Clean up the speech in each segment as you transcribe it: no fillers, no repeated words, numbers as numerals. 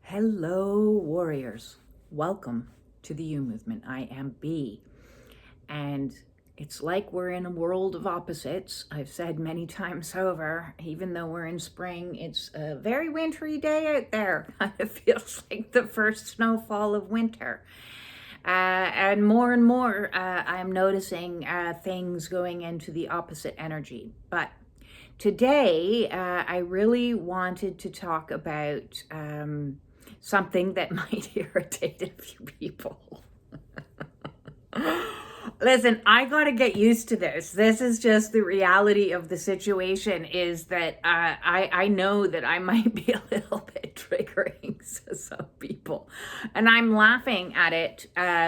Hello, warriors. Welcome to the U Movement. I am B. And it's like we're in a world of opposites. I've said many times over, even though we're in spring, it's a very wintry day out there. It feels like the first snowfall of winter. And more, I'm noticing things going into the opposite energy. But today, I really wanted to talk about something that might irritate a few people. Listen, I gotta get used to this. This is just the reality of the situation, is that I know that I might be a little bit triggering to some people. And I'm laughing at it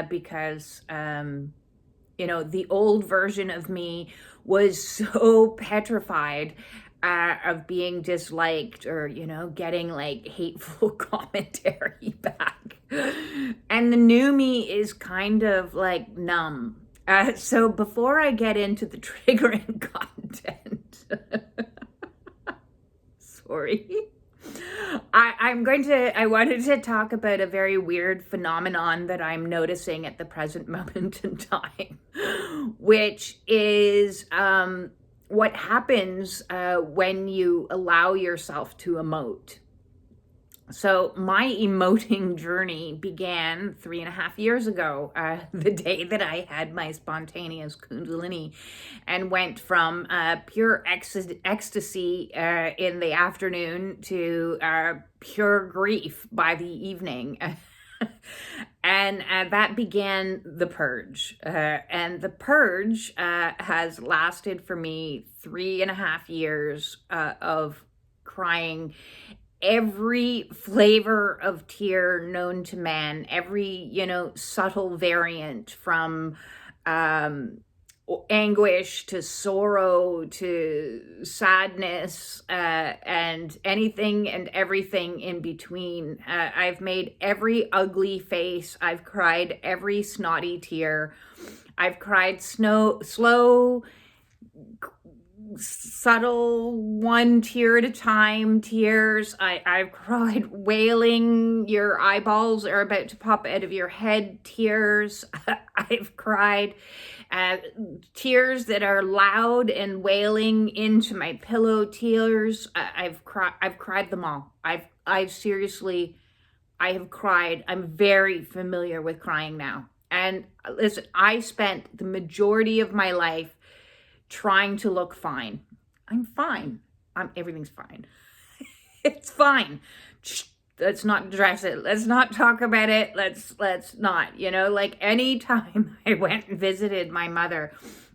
because, the old version of me was so petrified of being disliked or, getting like hateful commentary back. And the new me is kind of like numb. So before I get into the triggering content, sorry. I wanted to talk about a very weird phenomenon that I'm noticing at the present moment in time, which is what happens when you allow yourself to emote. So my emoting journey began 3.5 years ago, the day that I had my spontaneous Kundalini and went from pure ecstasy in the afternoon to pure grief by the evening. And that began the purge. And the purge has lasted for me 3.5 years of crying every flavor of tear known to man, every, subtle variant from anguish to sorrow to sadness and anything and everything in between. I've made every ugly face. I've cried every snotty tear. I've cried slow, subtle, one tear at a time tears. I've cried wailing, your eyeballs are about to pop out of your head tears. I've cried tears that are loud and wailing into my pillow tears. I've cried them all. I have cried. I'm very familiar with crying now. And listen, I spent the majority of my life trying to look fine. I'm fine. Everything's fine. It's fine. Let's not address it. Let's not talk about it. Let's not, like any time I went and visited my mother,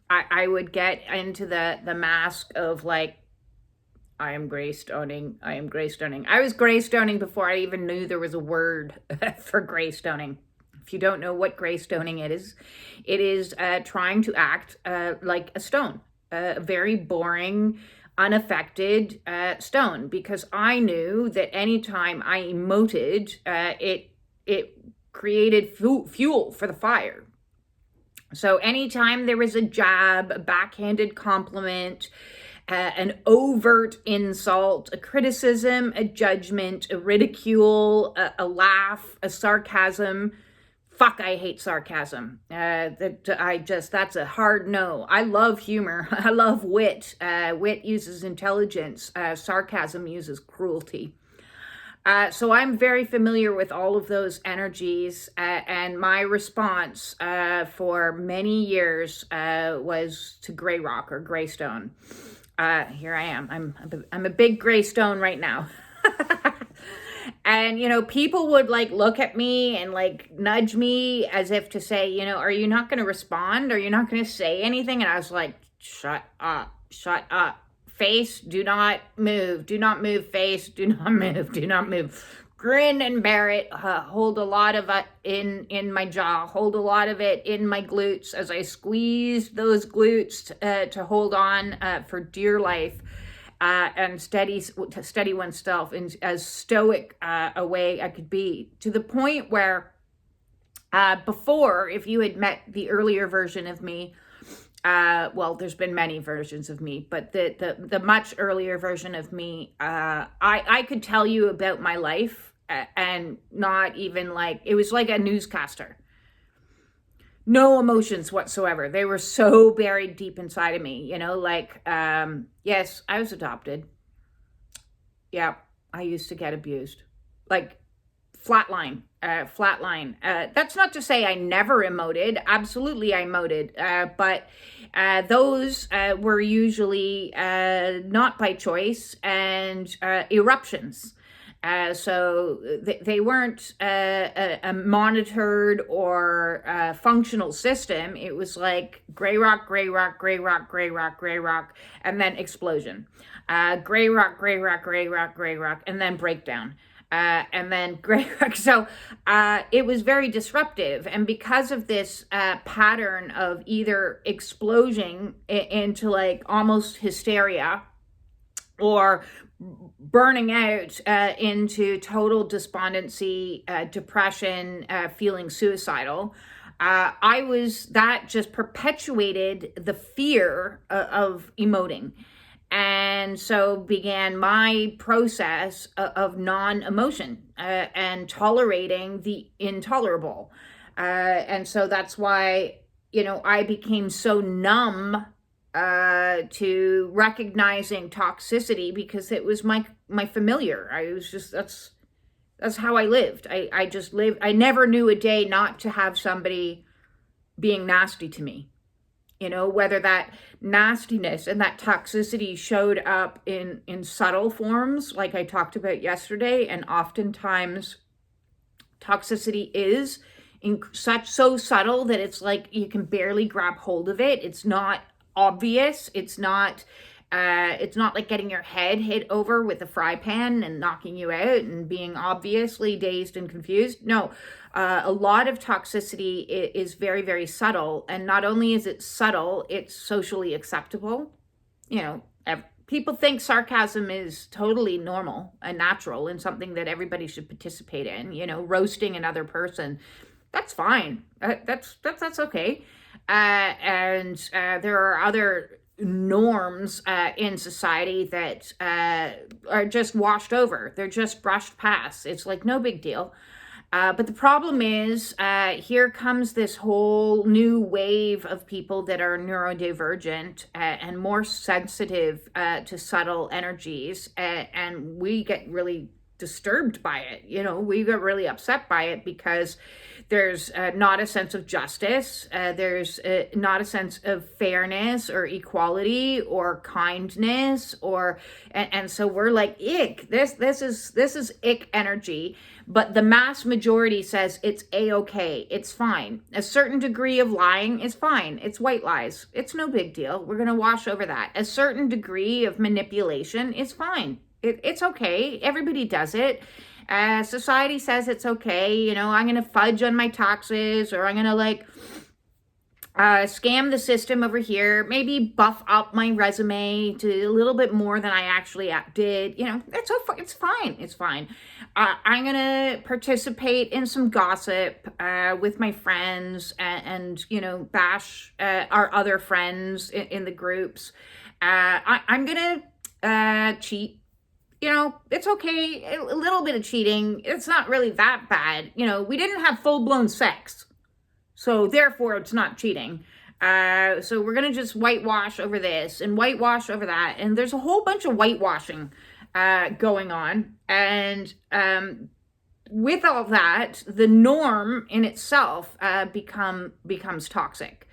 I would get into the mask of like, I am gray stoning. I am gray stoning. I was gray stoning before I even knew there was a word for gray stoning. If you don't know what gray stoning it is trying to act like a stone, a very boring, unaffected stone, because I knew that anytime I emoted, it created fuel for the fire. So anytime there was a jab, a backhanded compliment, an overt insult, a criticism, a judgment, a ridicule, a laugh, a sarcasm. Fuck, I hate sarcasm. That's a hard no. I love humor. I love wit. Wit uses intelligence. Sarcasm uses cruelty. So I'm very familiar with all of those energies. And my response for many years was to gray rock or gray stone. Here I am. I'm a big gray stone right now. And, people would like look at me and like nudge me as if to say, are you not going to respond? Are you not going to say anything? And I was like, shut up. Face, do not move. Do not move. Face, do not move. Do not move. Grin and bear it. Hold a lot of it in my jaw. Hold a lot of it in my glutes as I squeeze those glutes to hold on for dear life. And steady oneself in as stoic a way I could be, to the point where before, if you had met the earlier version of me, there's been many versions of me, but the much earlier version of me, I could tell you about my life and not even like, it was like a newscaster. No emotions whatsoever. They were so buried deep inside of me, like, yes, I was adopted. Yeah, I used to get abused. Like, flatline. That's not to say I never emoted. Absolutely, I emoted. But those were usually not by choice and eruptions. So they weren't a monitored or functional system. It was like gray rock, gray rock, gray rock, gray rock, gray rock, and then explosion. Gray rock, gray rock, gray rock, gray rock, and then breakdown. And then gray rock. So it was very disruptive. And because of this pattern of either explosion into like almost hysteria, or burning out into total despondency, depression, feeling suicidal, that just perpetuated the fear of emoting. And so began my process of non-emotion and tolerating the intolerable. And so that's why, I became so numb to recognizing toxicity, because it was my familiar. I was just, that's how I lived. I just lived. I never knew a day not to have somebody being nasty to me. Whether that nastiness and that toxicity showed up in subtle forms, like I talked about yesterday, and oftentimes toxicity is so subtle that it's like you can barely grab hold of it. It's not obvious. It's not like getting your head hit over with a fry pan and knocking you out and being obviously dazed and confused. No, a lot of toxicity is very, very subtle. And not only is it subtle, it's socially acceptable. People think sarcasm is totally normal and natural and something that everybody should participate in. Roasting another person, that's fine. That's okay. And there are other norms in society that are just washed over. They're just brushed past. It's like no big deal. But the problem is, here comes this whole new wave of people that are neurodivergent and more sensitive to subtle energies. And we get really disturbed by it. We get really upset by it because there's not a sense of justice. There's not a sense of fairness or equality or kindness, and so we're like, ick. This is ick energy. But the mass majority says it's a-okay. It's fine. A certain degree of lying is fine. It's white lies. It's no big deal. We're gonna wash over that. A certain degree of manipulation is fine. It's okay. Everybody does it. Society says it's okay. I'm going to fudge on my taxes, or I'm going to scam the system over here, maybe buff up my resume to a little bit more than I actually did. It's fine. It's fine. I'm going to participate in some gossip with my friends and bash our other friends in the groups. I'm going to cheat. It's okay. A little bit of cheating. It's not really that bad. We didn't have full-blown sex. So therefore, it's not cheating. So we're going to just whitewash over this and whitewash over that. And there's a whole bunch of whitewashing going on. And with all that, the norm in itself becomes toxic.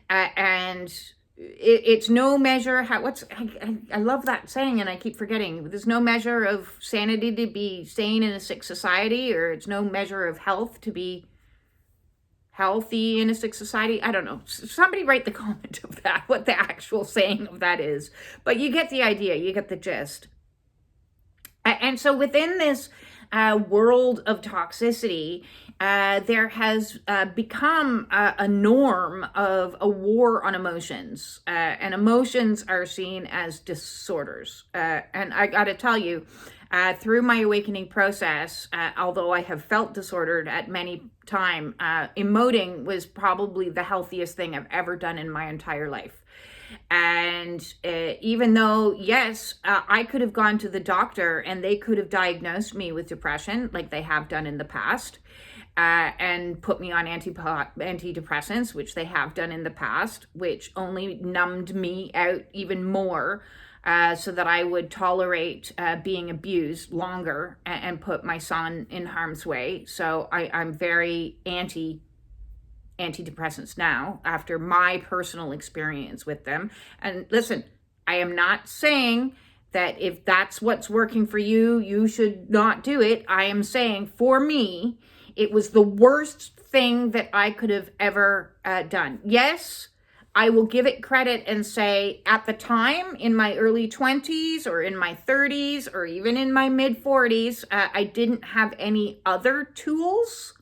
And it's no measure I love that saying, and I keep forgetting. There's no measure of sanity to be sane in a sick society, or it's no measure of health to be healthy in a sick society. I don't know. Somebody write the comment of that, what the actual saying of that is. But you get the idea. You get the gist. And so within this world of toxicity, there has become a norm of a war on emotions, and emotions are seen as disorders. And I got to tell you, through my awakening process, although I have felt disordered at many times, emoting was probably the healthiest thing I've ever done in my entire life. And even though, yes, I could have gone to the doctor and they could have diagnosed me with depression like they have done in the past, and put me on antidepressants, which they have done in the past, which only numbed me out even more, so that I would tolerate being abused longer and put my son in harm's way. So I'm very antidepressants now after my personal experience with them. And listen, I am not saying that if that's what's working for you, you should not do it. I am saying for me, it was the worst thing that I could have ever done. Yes, I will give it credit and say at the time in my early 20s or in my 30s or even in my mid 40s, I didn't have any other tools.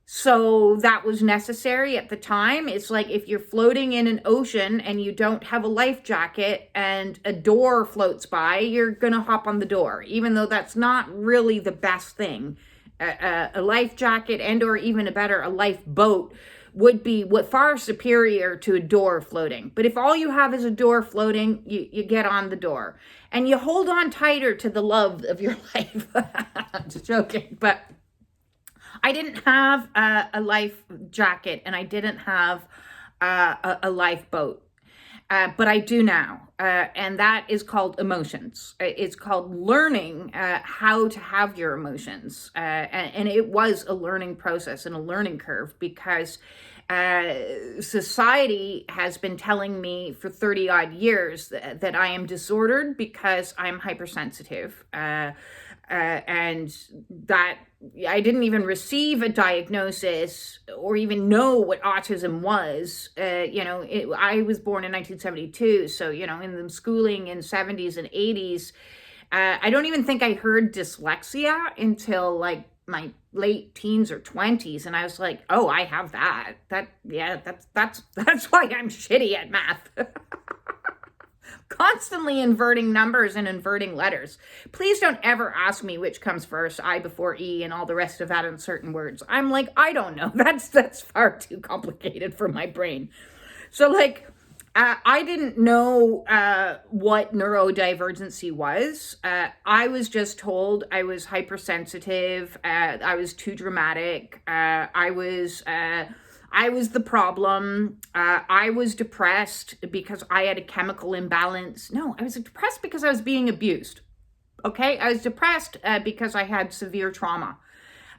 So that was necessary at the time. It's like if you're floating in an ocean and you don't have a life jacket and a door floats by, you're going to hop on the door, even though that's not really the best thing. A life jacket and or even a better, a lifeboat would be far superior to a door floating. But if all you have is a door floating, you get on the door and you hold on tighter to the love of your life. I'm just joking, but I didn't have a life jacket and I didn't have a lifeboat, but I do now. And that is called emotions. It's called learning how to have your emotions. And it was a learning process and a learning curve because society has been telling me for 30 odd years that I am disordered because I'm hypersensitive. And that I didn't even receive a diagnosis or even know what autism was. I was born in 1972. So, in the schooling in 70s and 80s, I don't even think I heard dyslexia until like my late teens or 20s. And I was like, oh, I have that. That's why I'm shitty at math. Constantly inverting numbers and inverting letters. Please don't ever ask me which comes first, I before E and all the rest of that in certain words. I'm like, I don't know. That's far too complicated for my brain. So I didn't know what neurodivergency was. I was just told I was hypersensitive. I was too dramatic. I was the problem. I was depressed because I had a chemical imbalance. No, I was depressed because I was being abused. Okay? I was depressed because I had severe trauma,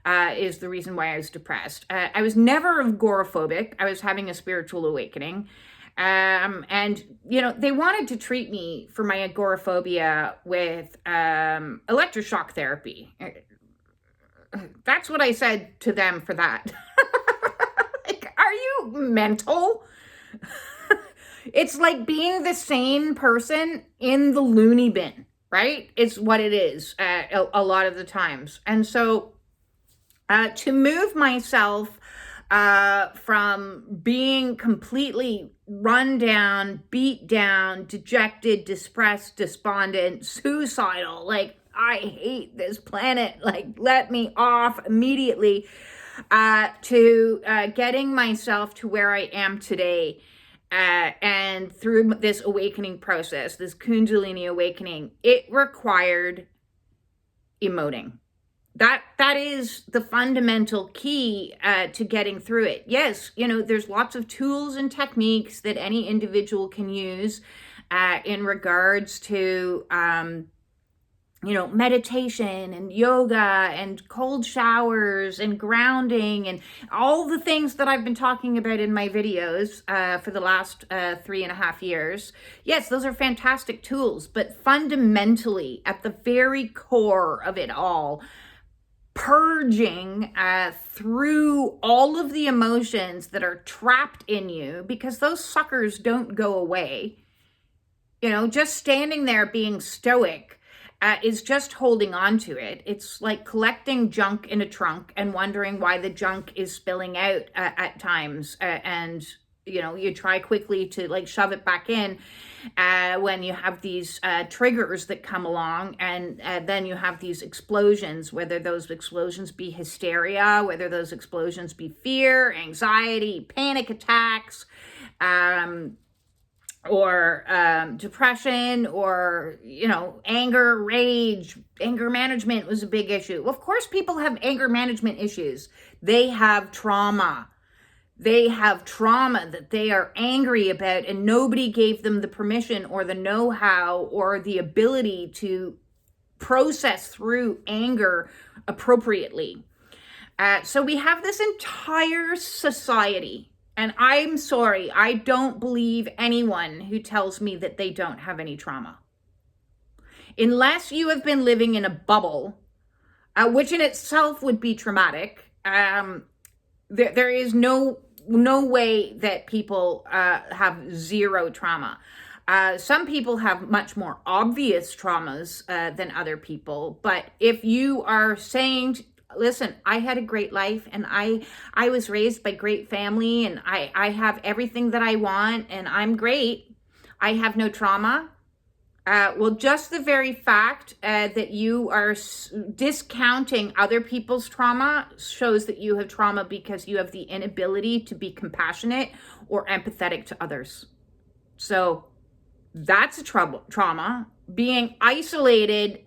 is the reason why I was depressed. I was never agoraphobic. I was having a spiritual awakening. And they wanted to treat me for my agoraphobia with electroshock therapy. That's what I said to them for that. Are you mental? It's like being the sane person in the loony bin, right? It's what it is a lot of the times. And so to move myself from being completely run down, beat down, dejected, depressed, despondent, suicidal, like I hate this planet, like let me off immediately, to getting myself to where I am today. And through this awakening process, this Kundalini awakening, it required emoting. That is the fundamental key to getting through it. Yes, there's lots of tools and techniques that any individual can use in regards to meditation and yoga and cold showers and grounding and all the things that I've been talking about in my videos for the last 3.5 years. Yes, those are fantastic tools, but fundamentally, at the very core of it all, purging through all of the emotions that are trapped in you, because those suckers don't go away. Just standing there being stoic is just holding on to it. It's like collecting junk in a trunk and wondering why the junk is spilling out at times. And you try quickly to shove it back in when you have these triggers that come along, and then you have these explosions, whether those explosions be hysteria, whether those explosions be fear, anxiety, panic attacks, or depression, or, anger, rage. Anger management was a big issue. Well, of course, people have anger management issues. They have trauma. They have trauma that they are angry about, and nobody gave them the permission or the know-how or the ability to process through anger appropriately. So we have this entire society. And I'm sorry, I don't believe anyone who tells me that they don't have any trauma. Unless you have been living in a bubble, which in itself would be traumatic, there is no way that people have zero trauma. Some people have much more obvious traumas than other people. But if you are saying, listen, I had a great life, and I was raised by great family, and I have everything that I want, and I'm great, I have no trauma. Well, just the very fact that you are discounting other people's trauma shows that you have trauma, because you have the inability to be compassionate or empathetic to others. So that's a trauma. Being isolated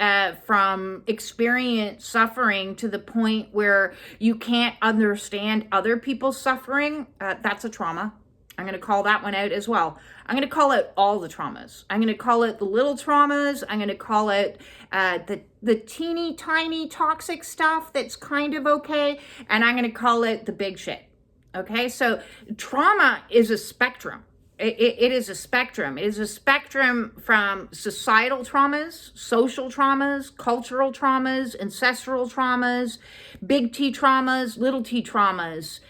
from experience suffering to the point where you can't understand other people's suffering, that's a trauma. I'm going to call that one out as well. I'm going to call out all the traumas. I'm going to call it the little traumas. I'm going to call it the teeny tiny toxic stuff that's kind of okay. And I'm going to call it the big shit. Okay, so trauma is a spectrum. It is a spectrum. It is a spectrum from societal traumas, social traumas, cultural traumas, ancestral traumas, big T traumas, little t traumas,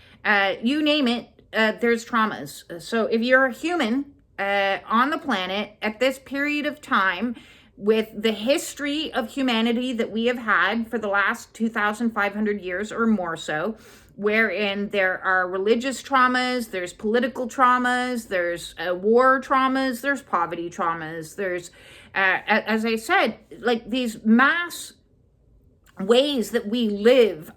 you name it, there's traumas. So if you're a human on the planet at this period of time, with the history of humanity that we have had for the last 2,500 years or more so, wherein there are religious traumas, there's political traumas, there's war traumas, there's poverty traumas, there's, as I said, like these mass ways that we live,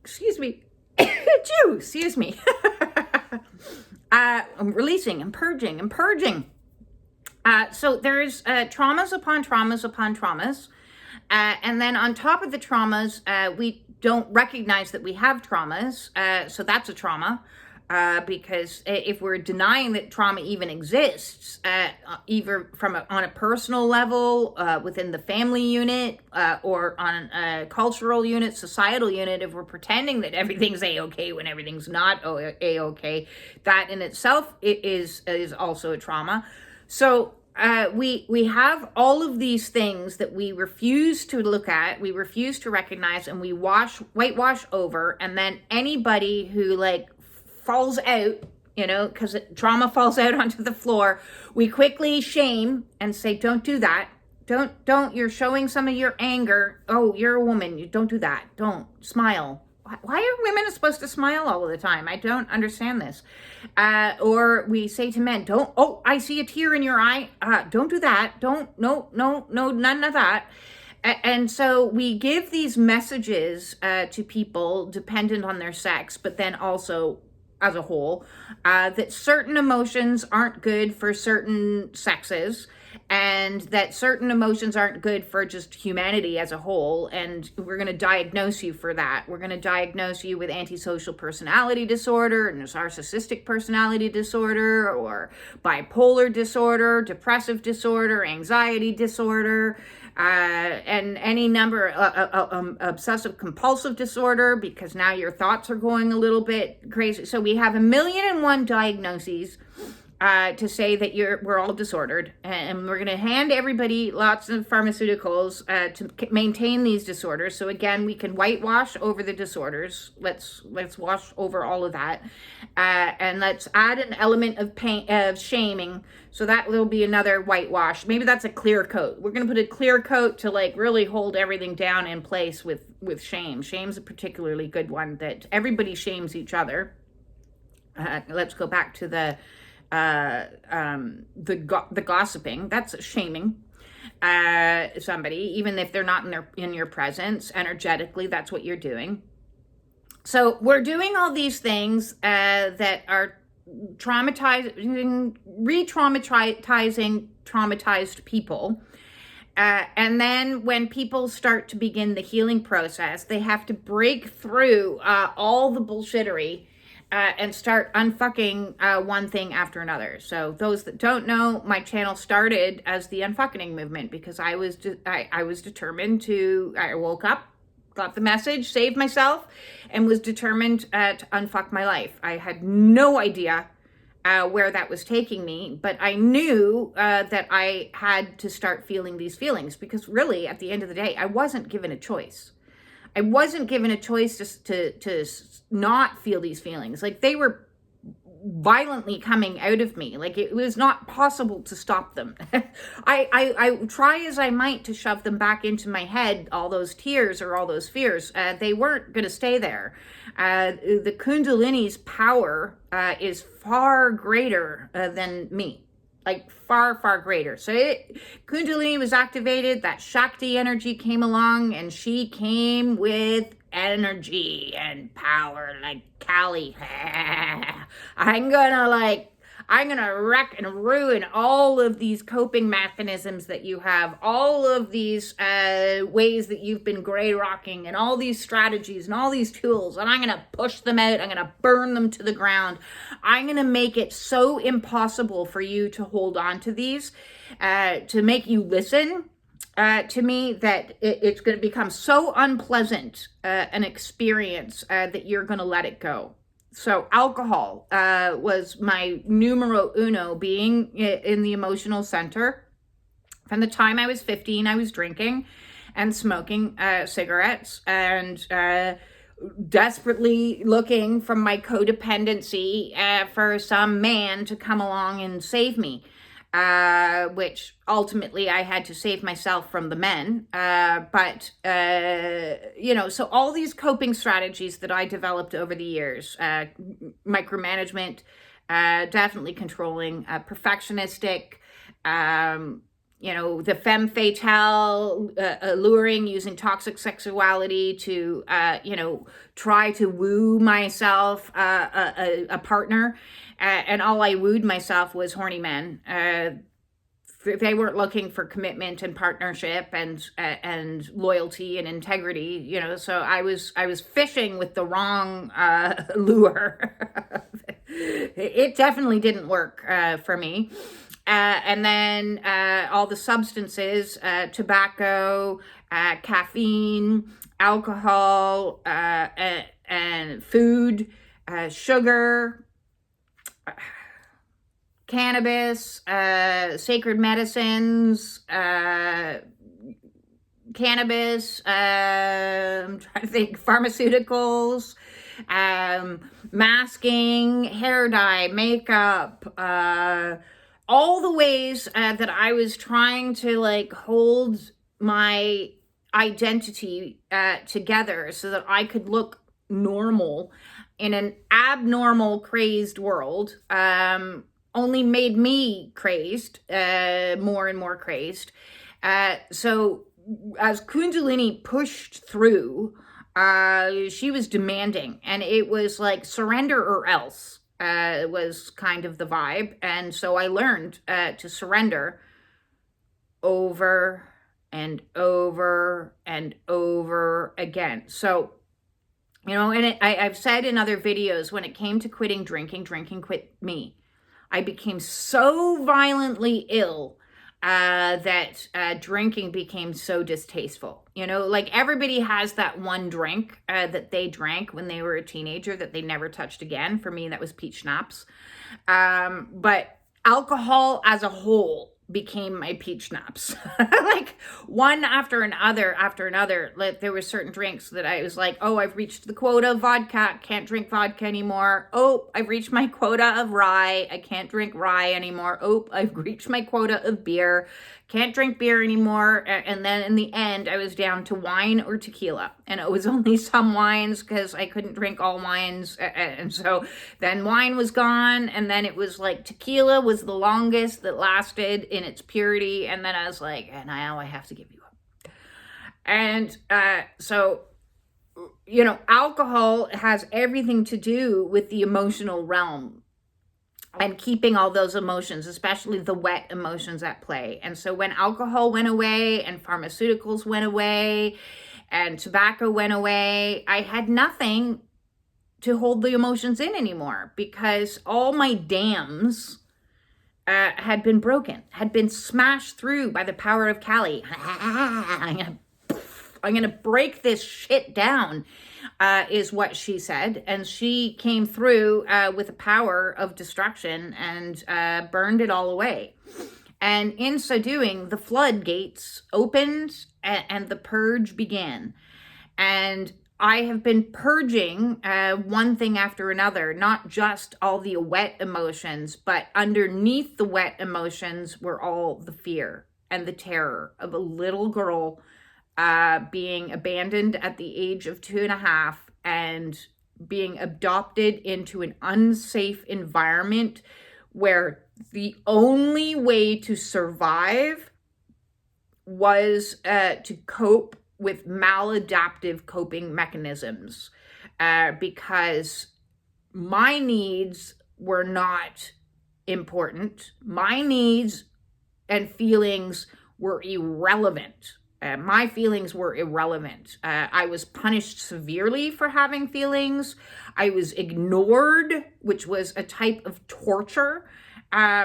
excuse me, excuse me, I'm releasing, I'm purging. So there's traumas upon traumas upon traumas. And then on top of the traumas, we don't recognize that we have traumas. So that's a trauma, because if we're denying that trauma even exists, either on a personal level, within the family unit, or on a cultural unit, societal unit, if we're pretending that everything's a-okay when everything's not a-okay, that in itself is also a trauma. So we have all of these things that we refuse to look at, we refuse to recognize, and we whitewash over. And then anybody who falls out, because trauma falls out onto the floor, we quickly shame and say, don't do that. Don't, you're showing some of your anger. Oh, you're a woman. You don't do that. Don't smile. Why are women supposed to smile all of the time? I don't understand this. Or we say to men, I see a tear in your eye. Don't do that. No, none of that. And so we give these messages to people dependent on their sex, but then also as a whole, that certain emotions aren't good for certain sexes, and that certain emotions aren't good for just humanity as a whole. And we're going to diagnose you for that. We're going to diagnose you with antisocial personality disorder, and narcissistic personality disorder, or bipolar disorder, depressive disorder, anxiety disorder, and any number of obsessive compulsive disorder, because now your thoughts are going a little bit crazy. So we have 1,000,001 diagnoses to say that we're all disordered, and we're going to hand everybody lots of pharmaceuticals to maintain these disorders. So again, we can whitewash over the disorders. Let's wash over all of that, and let's add an element of pain, of shaming. So that will be another whitewash. Maybe that's a clear coat. We're going to put a clear coat to really hold everything down in place with shame. Shame's a particularly good one, that everybody shames each other. Let's go back to the gossiping. That's shaming somebody, even if they're not in your presence. Energetically, that's what you're doing. So we're doing all these things that are re-traumatizing traumatized people. And then when people start to begin the healing process, they have to break through all the bullshittery and start unfucking one thing after another. So those that don't know, my channel started as the Unfuckening Movement because I was determined to, I woke up, got the message, saved myself, and was determined to unfuck my life. I had no idea where that was taking me, but I knew that I had to start feeling these feelings because really, at the end of the day, I wasn't given a choice. I wasn't given a choice to not feel these feelings. Like, they were violently coming out of me. Like, it was not possible to stop them. I try as I might to shove them back into my head, all those tears or all those fears. They weren't going to stay there. The Kundalini's power is far greater than me. Like, far, far greater. So Kundalini was activated, that Shakti energy came along, and she came with energy and power like Kali. I'm gonna wreck and ruin all of these coping mechanisms that you have, all of these ways that you've been gray rocking, and all these strategies and all these tools, and I'm gonna push them out. I'm gonna burn them to the ground. I'm gonna make it so impossible for you to hold on to these, to make you listen to me, that it's going to become so unpleasant an experience that you're going to let it go. So alcohol was my numero uno, being in the emotional center. From the time I was 15, I was drinking and smoking cigarettes and desperately looking from my codependency for some man to come along and save me. Which ultimately I had to save myself from the men. So all these coping strategies that I developed over the years, micromanagement, definitely controlling, perfectionistic, the femme fatale, alluring, using toxic sexuality to, try to woo myself a partner. And all I wooed myself was horny men. They weren't looking for commitment and partnership and loyalty and integrity, so I was fishing with the wrong lure. It definitely didn't work for me. And then all the substances, tobacco, caffeine, alcohol, and food, sugar, cannabis, sacred medicines, cannabis, I'm trying to think, pharmaceuticals, masking, hair dye, makeup, all the ways that I was trying to hold my identity together so that I could look normal in an abnormal, crazed world, only made me crazed, more and more crazed. So as Kundalini pushed through, she was demanding, and it was like surrender or else, was kind of the vibe. And so I learned to surrender over and over and over again. So, and I've said in other videos, when it came to quitting drinking quit me. I became so violently ill that drinking became so distasteful. Everybody has that one drink that they drank when they were a teenager that they never touched again. For me, that was peach schnapps. But alcohol as a whole became my peach schnapps. One after another. There were certain drinks that I was like, oh, I've reached the quota of vodka, can't drink vodka anymore. Oh, I've reached my quota of rye, I can't drink rye anymore. Oh, I've reached my quota of beer, can't drink beer anymore. And then in the end, I was down to wine or tequila. And it was only some wines because I couldn't drink all wines. And so then wine was gone. And then it was like tequila was the longest that lasted in its purity. And then I was like, and now I have to give you up. And so, alcohol has everything to do with the emotional realm. and keeping all those emotions, especially the wet emotions, at play. And so when alcohol went away and pharmaceuticals went away and tobacco went away, I had nothing to hold the emotions in anymore, because all my dams had been broken, had been smashed through by the power of Kali. I'm gonna break this shit down, is what she said. And she came through with the power of destruction and burned it all away. And in so doing, the floodgates opened and the purge began. And I have been purging one thing after another, not just all the wet emotions, but underneath the wet emotions were all the fear and the terror of a little girl being abandoned at the age of 2.5 and being adopted into an unsafe environment where the only way to survive was to cope with maladaptive coping mechanisms, because my needs were not important. My needs and feelings were irrelevant. My feelings were irrelevant. I was punished severely for having feelings. I was ignored, which was a type of torture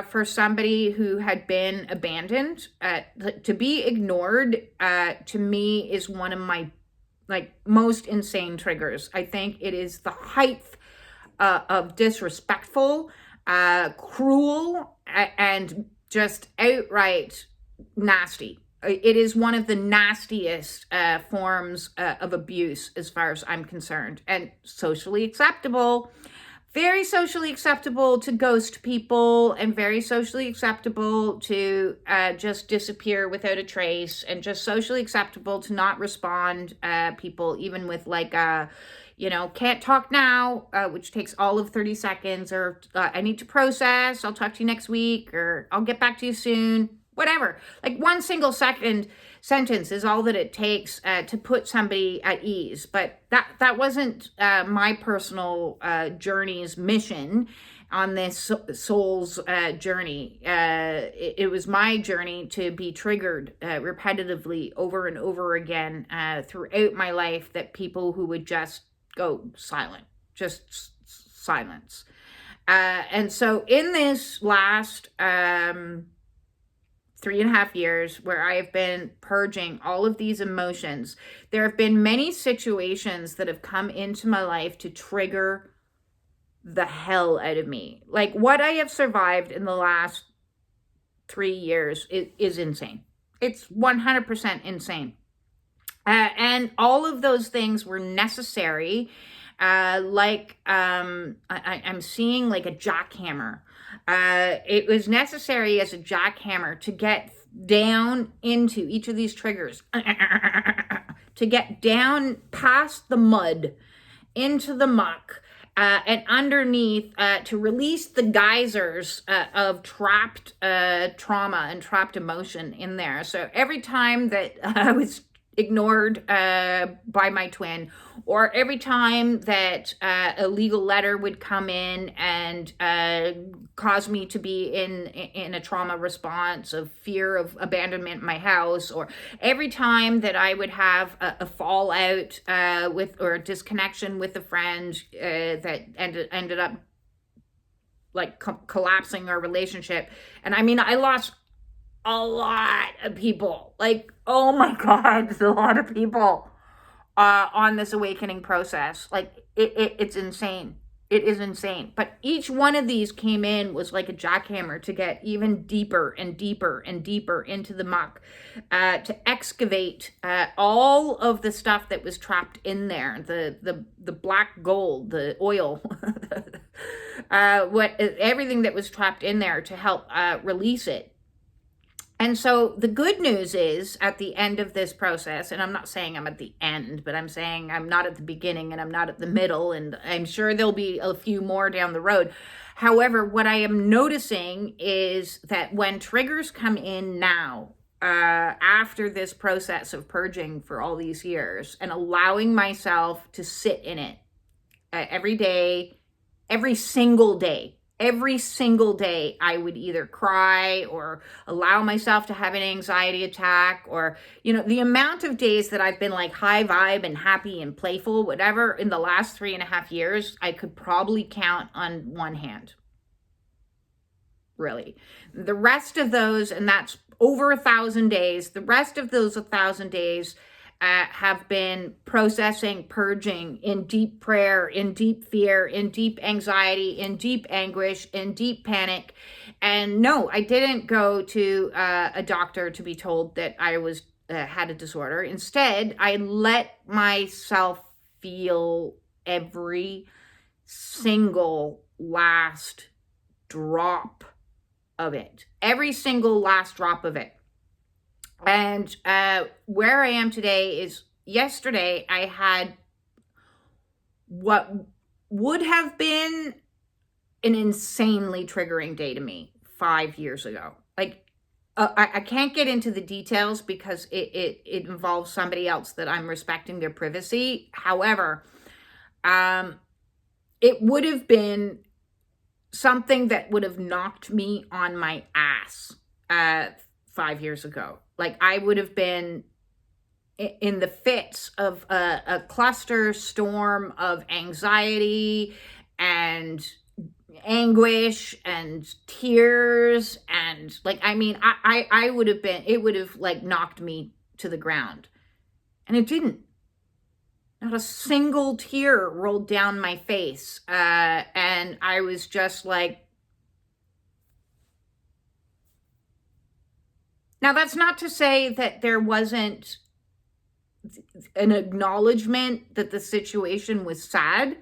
for somebody who had been abandoned. To be ignored, to me, is one of my most insane triggers. I think it is the height of disrespectful, cruel, and just outright nasty. It is one of the nastiest forms of abuse, as far as I'm concerned, and socially acceptable. Very socially acceptable to ghost people, and very socially acceptable to just disappear without a trace, and just socially acceptable to not respond people, even with can't talk now, which takes all of 30 seconds, or I need to process, I'll talk to you next week, or I'll get back to you soon. Whatever. Like one single sentence is all that it takes to put somebody at ease. But that wasn't my personal journey's mission on this soul's journey. It was my journey to be triggered repetitively over and over again throughout my life, that people who would just go silent, just silence. And so in this last 3.5 years, where I have been purging all of these emotions, there have been many situations that have come into my life to trigger the hell out of me. Like what I have survived in the last 3 years is insane. It's 100% insane. And all of those things were necessary. I'm seeing like a jackhammer. It was necessary as a jackhammer to get down into each of these triggers, to get down past the mud, into the muck, and underneath, to release the geysers of trapped trauma and trapped emotion in there. So every time that I was ignored by my twin, or every time that a legal letter would come in and cause me to be in a trauma response of fear of abandonment in my house, or every time that I would have a fallout with, or a disconnection with a friend that ended up like collapsing our relationship. And I mean, I lost a lot of people, like, oh my God, there's a lot of people on this awakening process. Like it's insane. It is insane. But each one of these came in was like a jackhammer to get even deeper and deeper and deeper into the muck, to excavate all of the stuff that was trapped in there, the black gold, the oil, everything that was trapped in there, to help release it. And so the good news is, at the end of this process, and I'm not saying I'm at the end, but I'm saying I'm not at the beginning and I'm not at the middle, and I'm sure there'll be a few more down the road. However, what I am noticing is that when triggers come in now, after this process of purging for all these years and allowing myself to sit in it every day, every single day, Every single day, I would either cry or allow myself to have an anxiety attack, or, the amount of days that I've been like high vibe and happy and playful, whatever, in the last 3.5 years, I could probably count on one hand. Really. The rest of those, and that's over 1,000 days, the rest of those 1,000 days have been processing, purging in deep prayer, in deep fear, in deep anxiety, in deep anguish, in deep panic. And no, I didn't go to a doctor to be told that I was had a disorder. Instead, I let myself feel every single last drop of it, every single last drop of it. And where I am today is, yesterday I had what would have been an insanely triggering day to me 5 years ago. Like, I can't get into the details because it involves somebody else that I'm respecting their privacy. However, it would have been something that would have knocked me on my ass 5 years ago. Like, I would have been in the fits of a cluster storm of anxiety and anguish and tears, and I would have been, it would have like knocked me to the ground. And it didn't. Not a single tear rolled down my face. And I was just like, now that's not to say that there wasn't an acknowledgement that the situation was sad,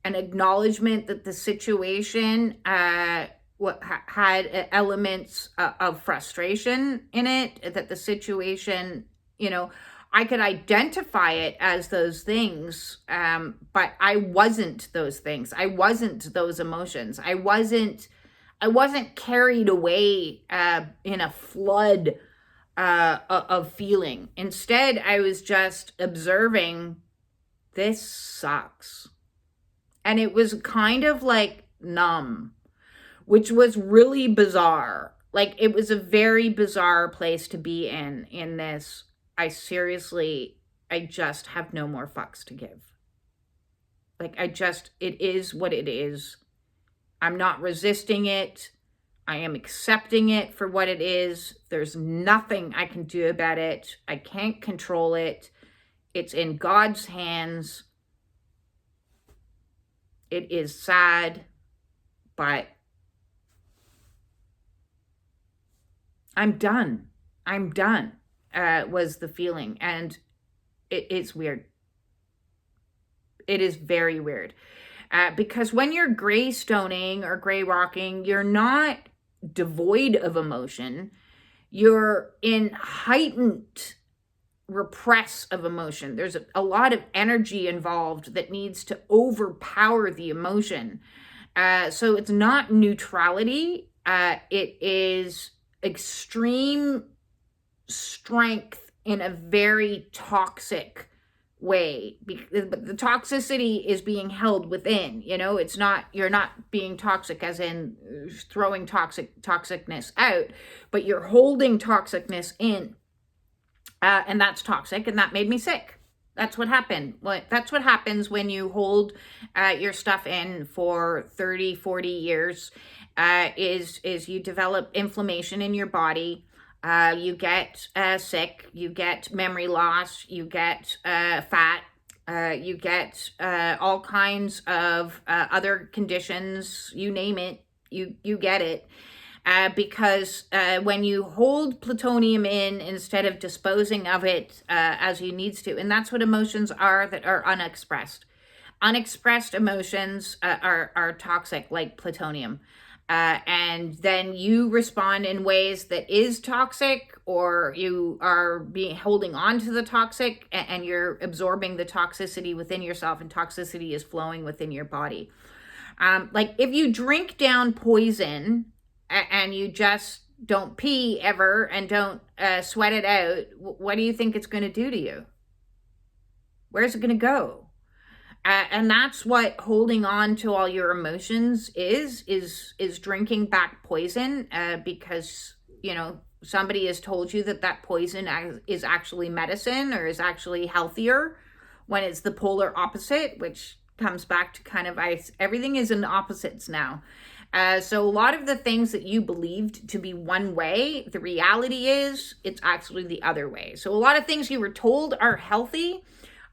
an acknowledgement that the situation had elements of frustration in it, that the situation, I could identify it as those things, but I wasn't those things. I wasn't those emotions. I wasn't carried away in a flood of feeling. Instead, I was just observing, this sucks. And it was kind of like numb, which was really bizarre. Like, it was a very bizarre place to be in this. I just have no more fucks to give. Like, it is what it is. I'm not resisting it. I am accepting it for what it is. There's nothing I can do about it. I can't control it. It's in God's hands. It is sad, but I'm done. I'm done, was the feeling. And it's weird. It is very weird. Because when you're gray stoning or gray rocking, you're not devoid of emotion. You're in heightened repress of emotion. There's a lot of energy involved that needs to overpower the emotion. So it's not neutrality. It is extreme strength in a very toxic way. But the toxicity is being held within. It's not, you're not being toxic as in throwing toxicness out, but you're holding toxicness in. And that's toxic, and that made me sick. That's what happened. That's what happens when you hold your stuff in for 30, 40 years, is you develop inflammation in your body. You get sick, you get memory loss, you get fat, you get all kinds of other conditions, you name it, you get it. Because when you hold plutonium in instead of disposing of it as you needs to, and that's what emotions are that are unexpressed. Unexpressed emotions are toxic, like plutonium. And then you respond in ways that is toxic, or you are holding on to the toxic, and you're absorbing the toxicity within yourself, and toxicity is flowing within your body. Like, if you drink down poison and you just don't pee ever and don't sweat it out, what do you think it's going to do to you? Where's it going to go? And that's what holding on to all your emotions is drinking back poison, because, somebody has told you that poison is actually medicine or is actually healthier, when it's the polar opposite, which comes back to kind of everything is in opposites now. So a lot of the things that you believed to be one way, the reality is it's actually the other way. So a lot of things you were told are healthy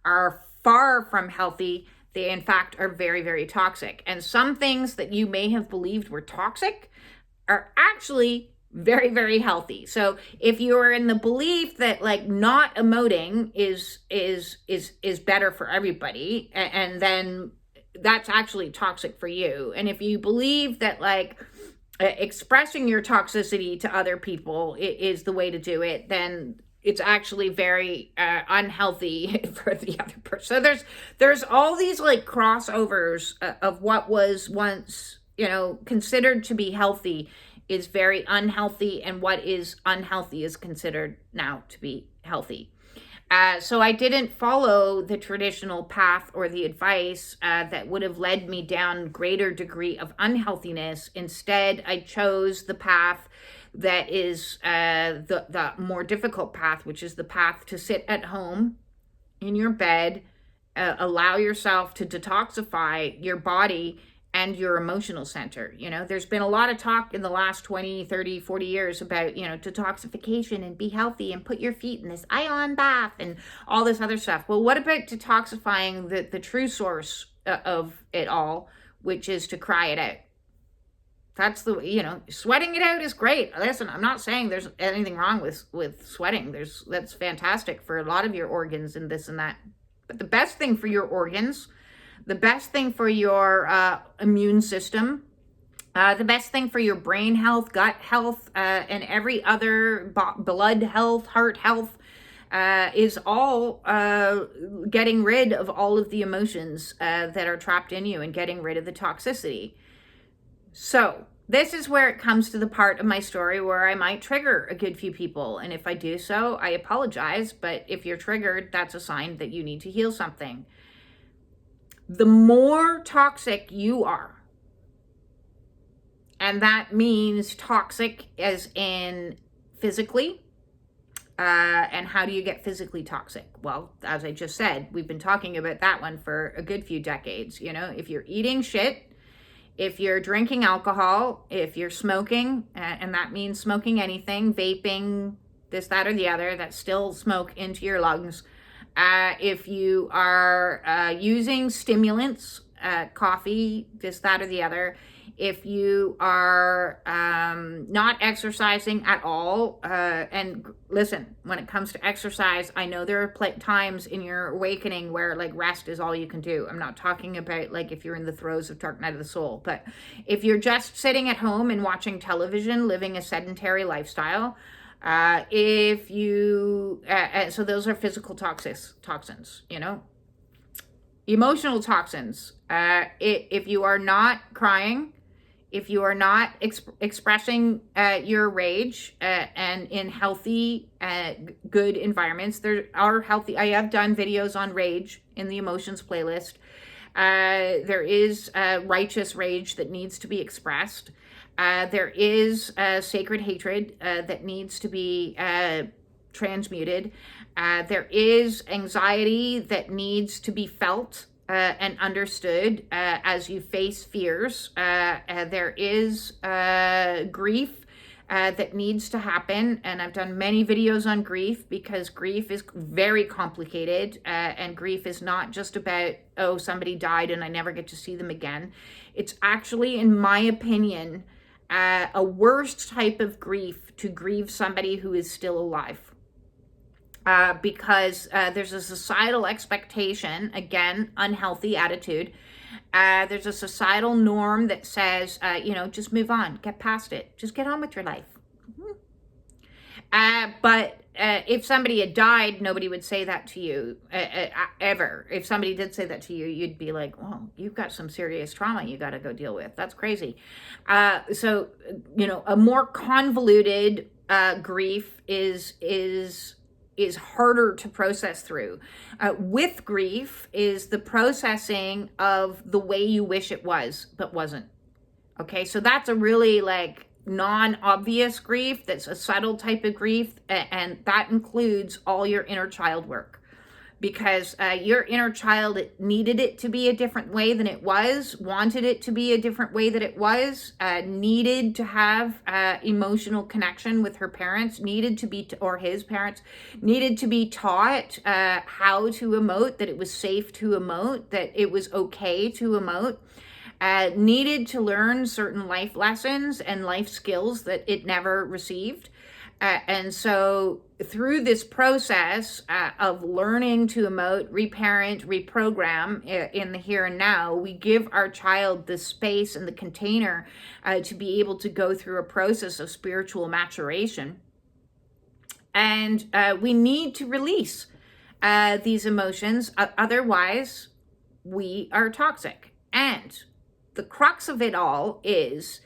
are far from healthy. They, in fact, are very, very toxic. And some things that you may have believed were toxic are actually very, very healthy. So if you are in the belief that like not emoting is better for everybody, and then that's actually toxic for you. And if you believe that like expressing your toxicity to other people is the way to do it, then it's actually very unhealthy for the other person. So there's all these like crossovers of what was once, considered to be healthy is very unhealthy, and what is unhealthy is considered now to be healthy. So I didn't follow the traditional path or the advice that would have led me down greater degree of unhealthiness. Instead, I chose the path that is the more difficult path, which is the path to sit at home in your bed, allow yourself to detoxify your body and your emotional center. There's been a lot of talk in the last 20, 30, 40 years about, detoxification and be healthy and put your feet in this ion bath and all this other stuff. Well, what about detoxifying the true source of it all, which is to cry it out? That's sweating it out is great. Listen, I'm not saying there's anything wrong with sweating. That's fantastic for a lot of your organs and this and that. But the best thing for your organs, the best thing for your immune system, the best thing for your brain health, gut health, and every other blood health, heart health, is all getting rid of all of the emotions that are trapped in you and getting rid of the toxicity. So this is where it comes to the part of my story where I might trigger a good few people. And if I do so, I apologize. But if you're triggered, that's a sign that you need to heal something. The more toxic you are, and that means toxic as in physically, and how do you get physically toxic? Well, as I just said, we've been talking about that one for a good few decades. If you're eating shit, if you're drinking alcohol, if you're smoking, and that means smoking anything, vaping, this, that, or the other, that's still smoke into your lungs. If you are using stimulants, coffee, this, that, or the other, if you are not exercising at all, and listen, when it comes to exercise, I know there are times in your awakening where like rest is all you can do. I'm not talking about like if you're in the throes of dark night of the soul, but if you're just sitting at home and watching television, living a sedentary lifestyle, if you, so those are physical toxins, emotional toxins. If you are not crying, if you are not expressing your rage and in healthy, good environments, there are healthy. I have done videos on rage in the emotions playlist. There is righteous rage that needs to be expressed. There is sacred hatred that needs to be transmuted. There is anxiety that needs to be felt and understood as you face fears. There is grief that needs to happen. And I've done many videos on grief because grief is very complicated. And grief is not just about, oh, somebody died and I never get to see them again. It's actually, in my opinion, a worst type of grief to grieve somebody who is still alive. Because there's a societal expectation, again, unhealthy attitude. There's a societal norm that says, just move on, get past it, just get on with your life. But if somebody had died, nobody would say that to you ever. If somebody did say that to you, you'd be like, well, you've got some serious trauma you got to go deal with. That's crazy. So, a more convoluted grief is is harder to process through. With grief is the processing of the way you wish it was, but wasn't. Okay, so that's a really like non-obvious grief. That's a subtle type of grief, and that includes all your inner child work. Because your inner child needed it to be a different way than it was, wanted it to be a different way that it was, needed to have emotional connection with her parents, needed to be, or his parents, needed to be taught how to emote, that it was safe to emote, that it was okay to emote, needed to learn certain life lessons and life skills that it never received. And so through this process of learning to emote, reparent, reprogram in the here and now, we give our child the space and the container to be able to go through a process of spiritual maturation. And we need to release these emotions. Otherwise, we are toxic. And the crux of it all is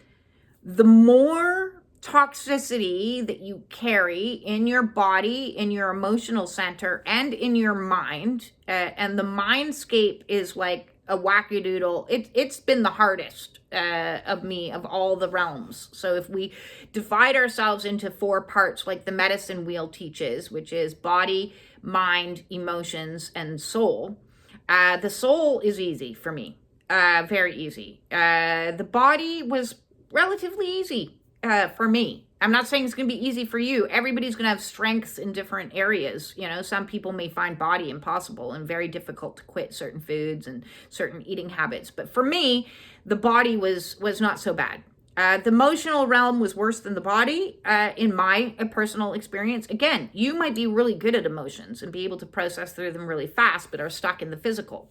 the more toxicity that you carry in your body, in your emotional center, and in your mind, and the mindscape is like a wackadoodle. It's been the hardest of all the realms. So if we divide ourselves into 4 parts, like the medicine wheel teaches, which is body, mind, emotions, and soul, the soul is easy for me, very easy. The body was relatively easy for me. I'm not saying it's going to be easy for you. Everybody's going to have strengths in different areas. You know, some people may find body impossible and very difficult to quit certain foods and certain eating habits. But for me, the body was not so bad. The emotional realm was worse than the body in my personal experience. Again, you might be really good at emotions and be able to process through them really fast, but are stuck in the physical.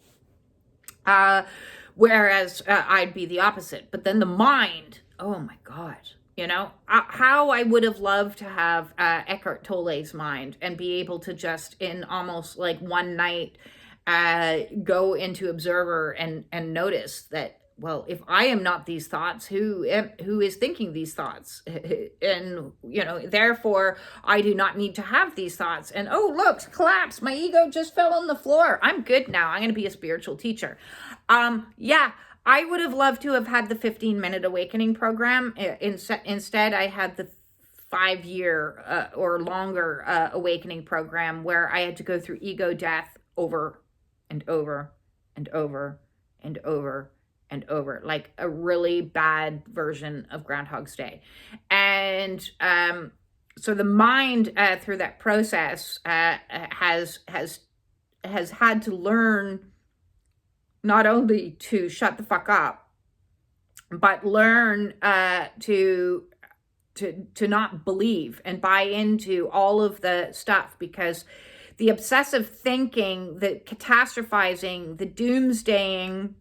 Whereas I'd be the opposite. But then the mind, oh my God. You know, how I would have loved to have Eckhart Tolle's mind and be able to just in almost like one night go into observer and notice that, well, if I am not these thoughts, who is thinking these thoughts? And, you know, therefore I do not need to have these thoughts. And, oh, look, collapse. My ego just fell on the floor. I'm good now. I'm going to be a spiritual teacher. Yeah. I would have loved to have had the 15-minute awakening program. Instead, I had the 5-year or longer awakening program where I had to go through ego death over and over and over and over and over, like a really bad version of Groundhog's Day. And so the mind through that process has had to learn not only to shut the fuck up, but learn to not believe and buy into all of the stuff, because the obsessive thinking, the catastrophizing, the doomsdaying,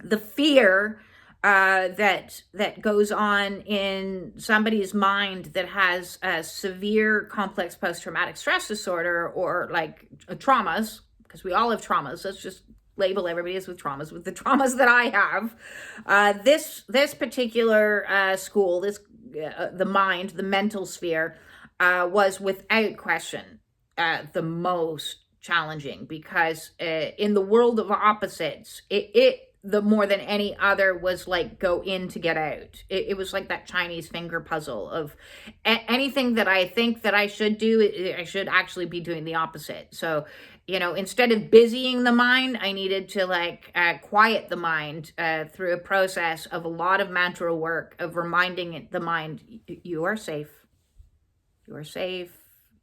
the fear that goes on in somebody's mind that has a severe complex post-traumatic stress disorder, or like traumas, because we all have traumas. Let's just label everybody as with traumas. With the traumas that I have, this particular school, the mind, the mental sphere, was without question the most challenging, because in the world of opposites, it the more than any other was like go in to get out. It was like that Chinese finger puzzle of anything that I think that I should do, I should actually be doing the opposite. So, you know, instead of busying the mind, I needed to like quiet the mind through a process of a lot of mantra work, of reminding the mind, you are safe. You are safe.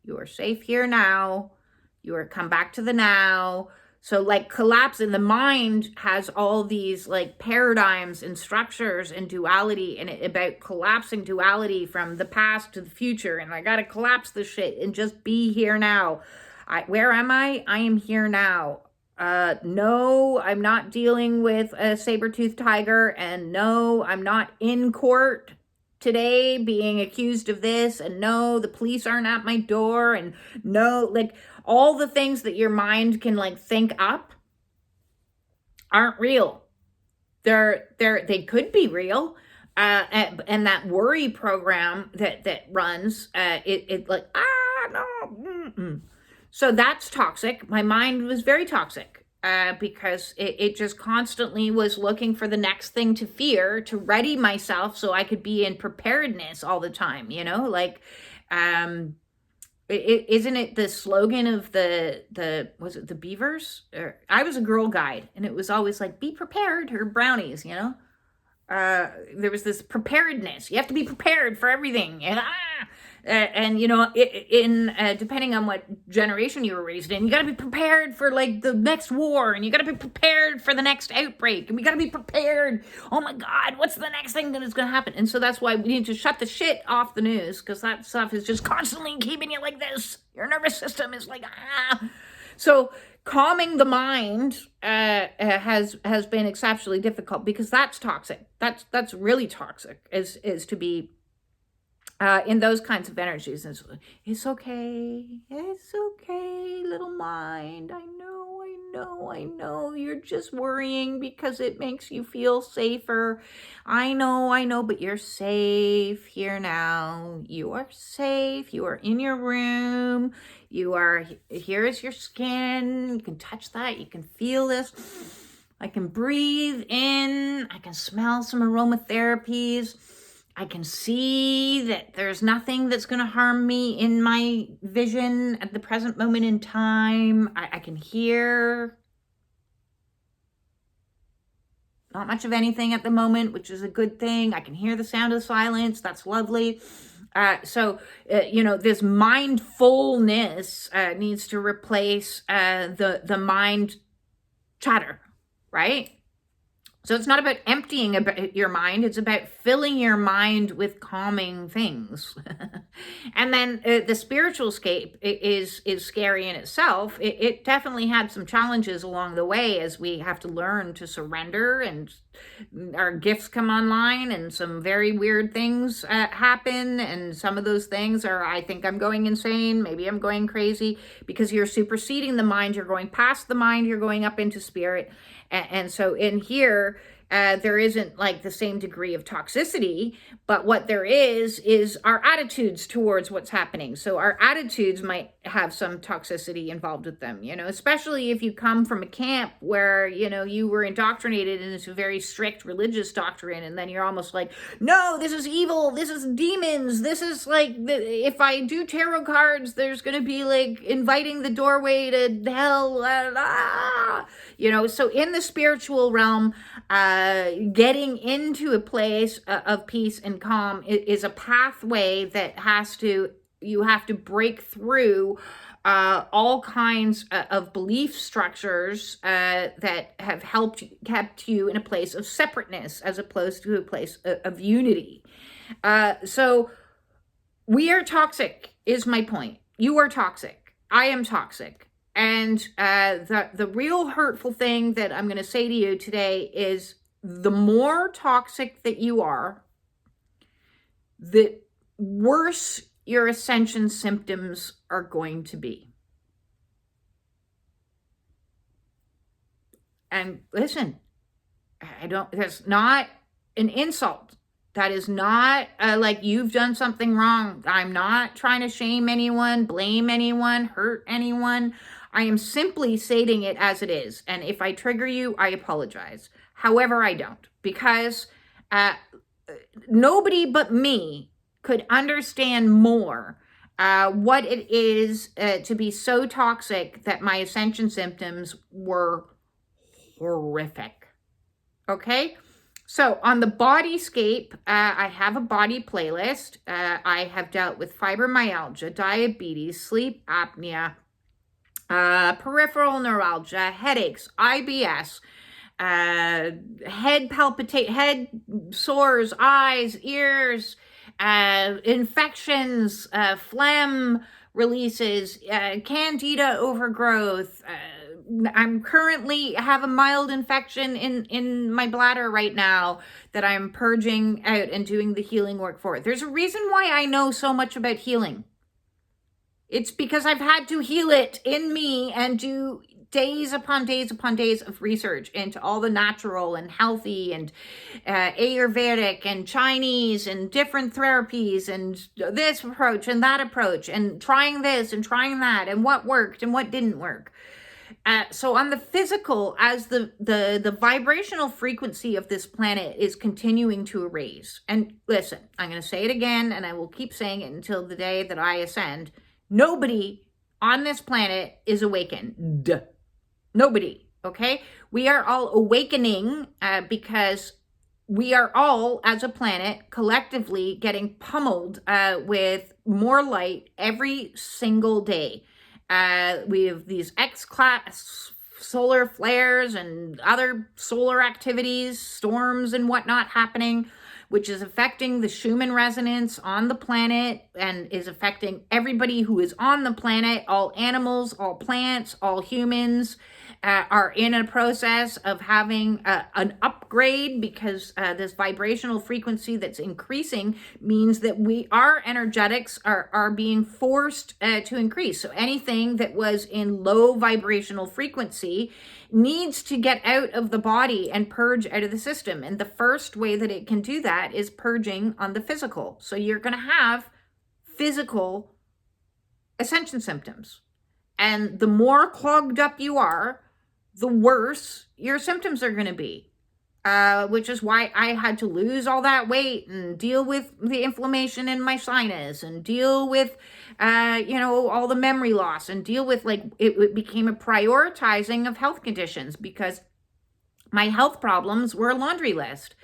You are safe here now. You are come back to the now. So like collapse in the mind has all these like paradigms and structures and duality, and about collapsing duality from the past to the future. And I got to collapse the shit and just be here now. Where am I? I am here now. No, I'm not dealing with a saber-toothed tiger. And no, I'm not in court today being accused of this. And no, the police aren't at my door. And no, like all the things that your mind can like think up aren't real. They could be real. And that worry program that runs, it like, no, So that's toxic. My mind was very toxic because it just constantly was looking for the next thing to fear to ready myself so I could be in preparedness all the time, like, isn't it the slogan of the was it the Beavers? I was a Girl Guide, and it was always like, be prepared, or brownies, there was this preparedness. You have to be prepared for everything. And depending on what generation you were raised in, you got to be prepared for like the next war, and you got to be prepared for the next outbreak, and we got to be prepared. Oh my God, what's the next thing that is going to happen? And so that's why we need to shut the shit off the news, because that stuff is just constantly keeping you like this. Your nervous system is like, So calming the mind has been exceptionally difficult, because that's toxic. That's really toxic, is to be in those kinds of energies. It's okay, little mind. I know, you're just worrying because it makes you feel safer. I know, but you're safe here now. You are safe. You are in your room. Here is your skin. You can touch that. You can feel this. I can breathe in. I can smell some aromatherapies. I can see that there's nothing that's going to harm me in my vision at the present moment in time. I can hear not much of anything at the moment, which is a good thing. I can hear the sound of silence. That's lovely. This mindfulness needs to replace the mind chatter, right? So it's not about emptying your mind. It's about filling your mind with calming things. And then the spiritual scape is scary in itself. It definitely had some challenges along the way, as we have to learn to surrender, and our gifts come online, and some very weird things happen. And some of those things are, I think I'm going insane. Maybe I'm going crazy, because you're superseding the mind. You're going past the mind. You're going up into spirit. And so in here, there isn't like the same degree of toxicity, but what there is our attitudes towards what's happening. So our attitudes might have some toxicity involved with them, especially if you come from a camp where, you were indoctrinated into a very strict religious doctrine, and then you're almost like, no, this is evil, this is demons, this is like, if I do tarot cards, there's going to be like inviting the doorway to hell, so in the spiritual realm, getting into a place of peace and calm is a pathway that you have to break through all kinds of belief structures that have kept you in a place of separateness, as opposed to a place of unity. So we are toxic, is my point. You are toxic. I am toxic. And the real hurtful thing that I'm going to say to you today is, the more toxic that you are, the worse your ascension symptoms are going to be. And listen, that's not an insult. That is not like you've done something wrong. I'm not trying to shame anyone, blame anyone, hurt anyone. I am simply stating it as it is. And if I trigger you, I apologize. However, I don't, because nobody but me could understand more what it is to be so toxic that my ascension symptoms were horrific. Okay? So on the bodyscape, I have a body playlist. I have dealt with fibromyalgia, diabetes, sleep apnea, peripheral neuralgia, headaches, IBS, head sores, eyes, ears, infections, phlegm releases, candida overgrowth. I'm currently have a mild infection in my bladder right now that I'm purging out and doing the healing work for. There's a reason why I know so much about healing. It's because I've had to heal it in me and do days upon days upon days of research into all the natural and healthy and Ayurvedic and Chinese and different therapies and this approach and that approach and trying this and trying that and what worked and what didn't work. So on the physical, as the vibrational frequency of this planet is continuing to raise, and listen, I'm going to say it again, and I will keep saying it until the day that I ascend. Nobody on this planet is awakened. Nobody, okay? We are all awakening because we are all, as a planet, collectively getting pummeled with more light every single day. We have these X-class solar flares and other solar activities, storms and whatnot happening, which is affecting the Schumann resonance on the planet and is affecting everybody who is on the planet. All animals, all plants, all humans are in a process of having an upgrade because this vibrational frequency that's increasing means that our energetics are being forced to increase. So anything that was in low vibrational frequency needs to get out of the body and purge out of the system. And the first way that it can do that is purging on the physical. So you're going to have physical ascension symptoms. And the more clogged up you are, the worse your symptoms are going to be. Which is why I had to lose all that weight and deal with the inflammation in my sinus and deal with, all the memory loss and deal with, it became a prioritizing of health conditions because my health problems were a laundry list.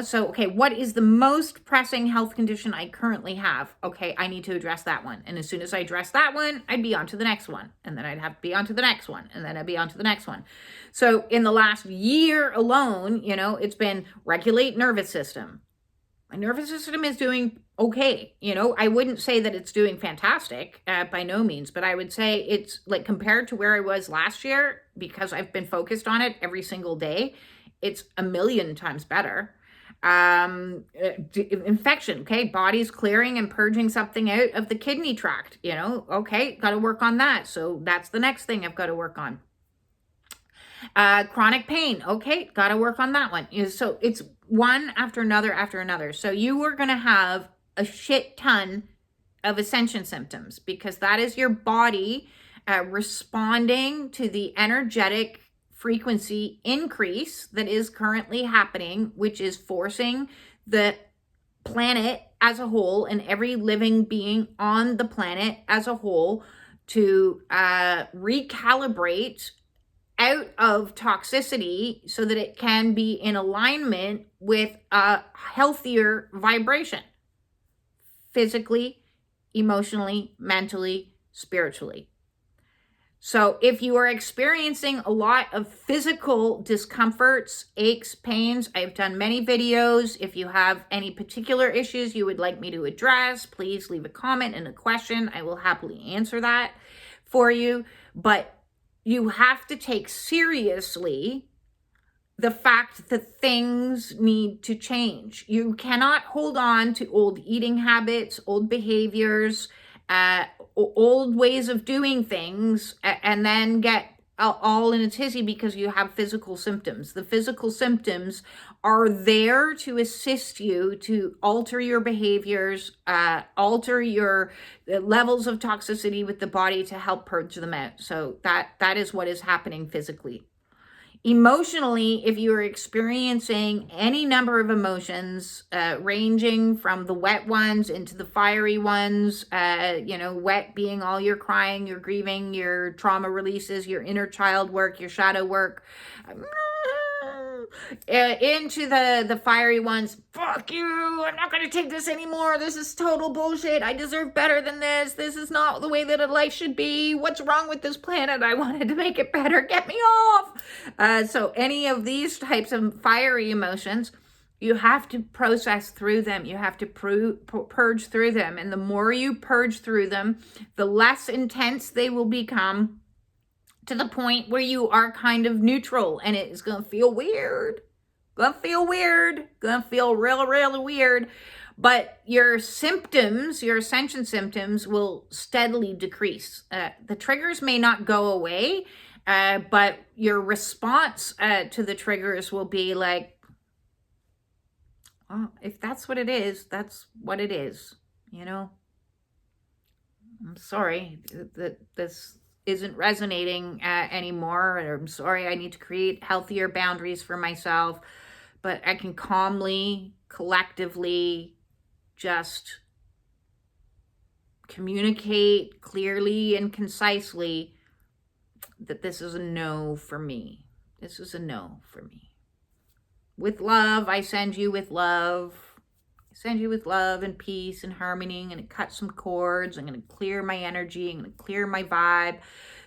So, okay, what is the most pressing health condition I currently have? Okay, I need to address that one. And as soon as I address that one, I'd be on to the next one. And then I'd have to be on to the next one. And then I'd be on to the next one. So in the last year alone, it's been regulate nervous system. My nervous system is doing okay. I wouldn't say that it's doing fantastic by no means, but I would say it's like compared to where I was last year, because I've been focused on it every single day, it's 1,000,000 times better. Infection, okay, body's clearing and purging something out of the kidney tract, okay, got to work on that. So that's the next thing I've got to work on. Chronic pain, okay, got to work on that one. So it's one after another after another. So you are going to have a shit ton of ascension symptoms because that is your body responding to the energetic frequency increase that is currently happening, which is forcing the planet as a whole and every living being on the planet as a whole to recalibrate out of toxicity so that it can be in alignment with a healthier vibration, physically, emotionally, mentally, spiritually. So if you are experiencing a lot of physical discomforts, aches, pains, I've done many videos. If you have any particular issues you would like me to address, please leave a comment and a question. I will happily answer that for you. But you have to take seriously the fact that things need to change. You cannot hold on to old eating habits, old behaviors, old ways of doing things and then get all in a tizzy because you have physical symptoms. The physical symptoms are there to assist you to alter your behaviors, alter your levels of toxicity with the body to help purge them out. So that is what is happening physically. Emotionally, if you're experiencing any number of emotions, ranging from the wet ones into the fiery ones, wet being all your crying, your grieving, your trauma releases, your inner child work, your shadow work, into the fiery ones, fuck you, I'm not going to take this anymore, this is total bullshit, I deserve better than this is not the way that a life should be, what's wrong with this planet, I wanted to make it better, get me off. So any of these types of fiery emotions, you have to process through them, you have to purge through them, and the more you purge through them, the less intense they will become, to the point where you are kind of neutral and it is going to feel weird. Going to feel real weird. But your symptoms, your ascension symptoms will steadily decrease. The triggers may not go away, But your response to the triggers will be like, oh, if that's what it is, that's what it is. You know, I'm sorry that this isn't resonating anymore. Or I'm sorry, I need to create healthier boundaries for myself. But I can calmly, collectively just communicate clearly and concisely that this is a no for me. This is a no for me. With love, I send you with love. I send you with love and peace and harmony. I'm going to cut some cords. I'm going to clear my energy. I'm going to clear my vibe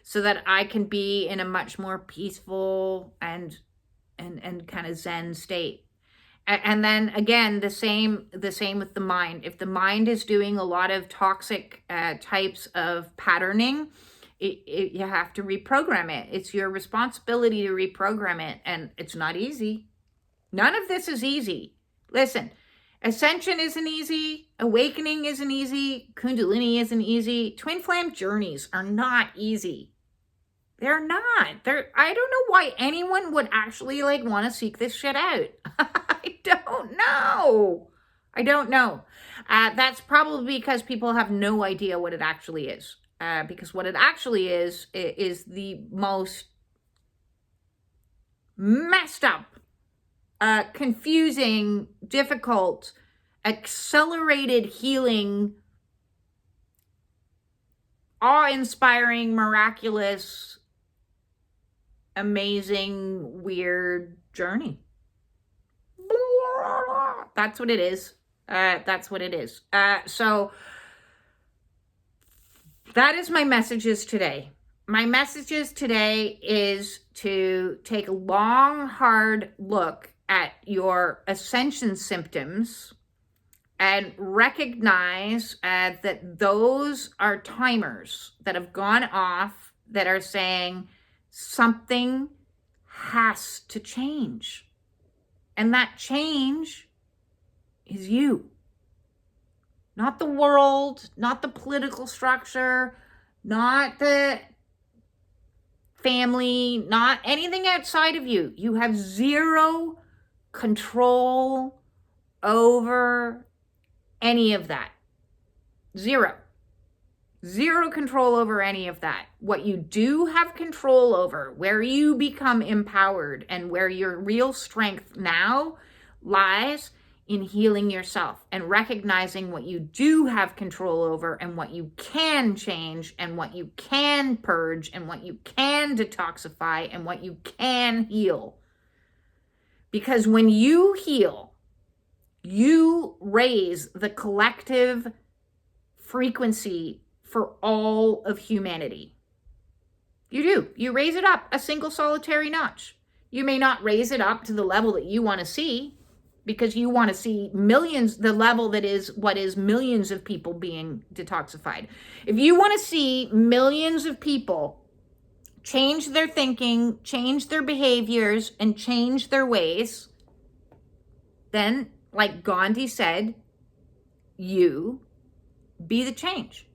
so that I can be in a much more peaceful and kind of Zen state. And then again, the same with the mind. If the mind is doing a lot of toxic types of patterning, you have to reprogram it. It's your responsibility to reprogram it, and it's not easy. None of this is easy. Listen, ascension isn't easy. Awakening isn't easy. Kundalini isn't easy. Twin flame journeys are not easy. They're not. I don't know why anyone would actually want to seek this shit out. I don't know. That's probably because people have no idea what it actually is. Because what it actually is the most messed up, confusing, difficult, accelerated healing, awe-inspiring, miraculous, amazing, weird journey. That's what it is. So that is my messages today. My messages today is to take a long, hard look at your ascension symptoms and recognize that those are timers that have gone off that are saying something has to change. And that change is you. Not the world, not the political structure, not the family, not anything outside of you. You have zero control over any of that. Zero control over any of that. What you do have control over, where you become empowered and where your real strength now lies in healing yourself and recognizing what you do have control over and what you can change and what you can purge and what you can detoxify and what you can heal. Because when you heal, you raise the collective frequency for all of humanity. You do. You raise it up a single solitary notch. You may not raise it up to the level that you want to see, because you want to see millions, the level that is what is millions of people being detoxified. If you want to see millions of people change their thinking, change their behaviors, and change their ways, then, like Gandhi said, you be the change.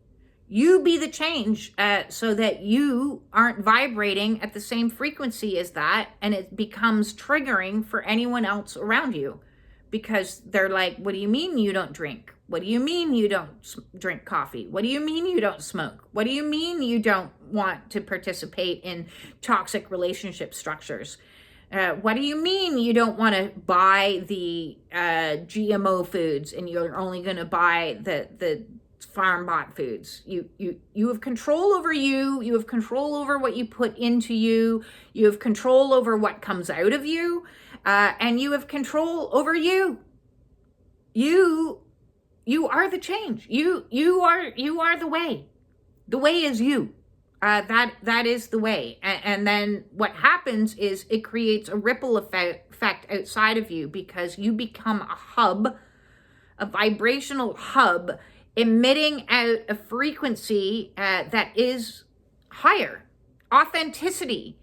You be the change so that you aren't vibrating at the same frequency as that, and it becomes triggering for anyone else around you. Because they're like, what do you mean you don't drink? What do you mean you don't drink coffee? What do you mean you don't smoke? What do you mean you don't want to participate in toxic relationship structures? What do you mean you don't want to buy the GMO foods and you're only going to buy the farm-bought foods? You have control over you. You have control over what you put into you. You have control over what comes out of you. And you have control over you. You are the change. You are the way. The way is you. That is the way. And then what happens is it creates a ripple effect outside of you, because you become a hub, a vibrational hub, emitting out a frequency that is higher. Authenticity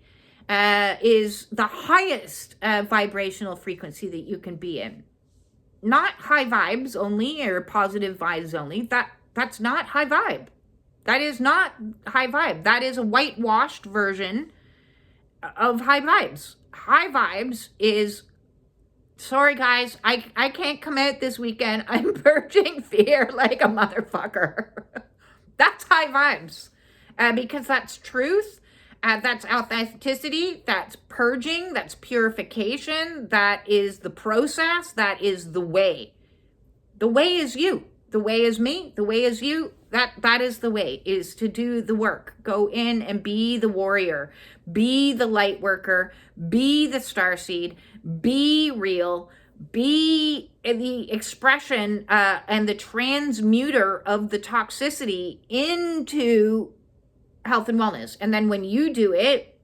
is the highest vibrational frequency that you can be in. Not high vibes only or positive vibes only. That's not high vibe. That is not high vibe. That is a whitewashed version of high vibes. High vibes is, sorry guys, I can't come out this weekend. I'm purging fear like a motherfucker. That's high vibes. Because that's truth. That's authenticity. That's purging. That's purification. That is the process. That is the way. The way is you. The way is me. The way is you. That is the way, is to do the work. Go in and be the warrior. Be the light worker. Be the starseed. Be real. Be the expression and the transmuter of the toxicity into health and wellness. And then when you do it,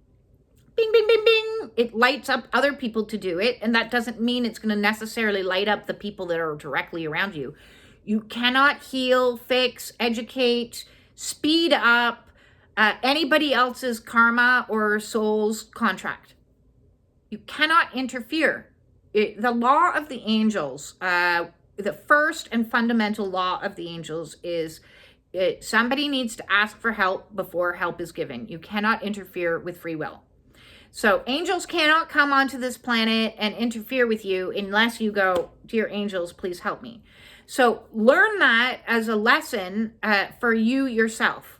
bing, bing, bing, bing, it lights up other people to do it. And that doesn't mean it's going to necessarily light up the people that are directly around you. You cannot heal, fix, educate, speed up anybody else's karma or soul's contract. You cannot interfere. The law of the angels, the first and fundamental law of the angels is somebody needs to ask for help before help is given. You cannot interfere with free will. So angels cannot come onto this planet and interfere with you unless you go, dear angels, please help me. So learn that as a lesson for you yourself.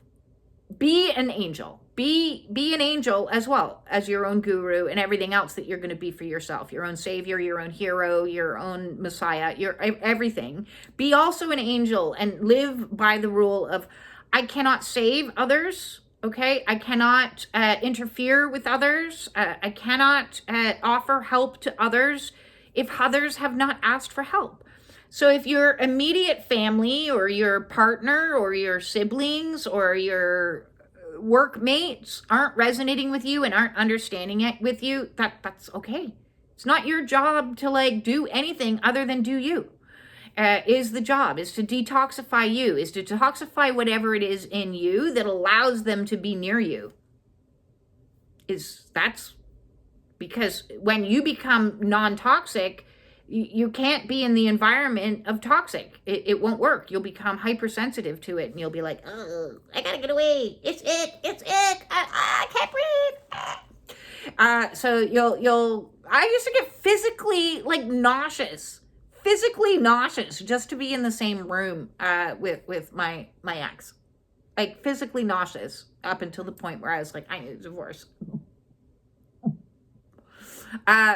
Be an angel. Be an angel as well as your own guru and everything else that you're going to be for yourself. Your own savior, your own hero, your own messiah, your everything. Be also an angel and live by the rule of, I cannot save others. Okay, I cannot interfere with others. I cannot offer help to others if others have not asked for help. So if your immediate family or your partner or your siblings or your workmates aren't resonating with you and aren't understanding it with you, that's okay. It's not your job to do anything other than do you. Is the job, is to detoxify you, is to detoxify whatever it is in you that allows them to be near you. That's because when you become non-toxic, you can't be in the environment of toxic. It won't work. You'll become hypersensitive to it and you'll be like, oh, I gotta get away. It's it. I can't breathe. So I used to get physically nauseous just to be in the same room with my ex. Physically nauseous up until the point where I was like, I need a divorce.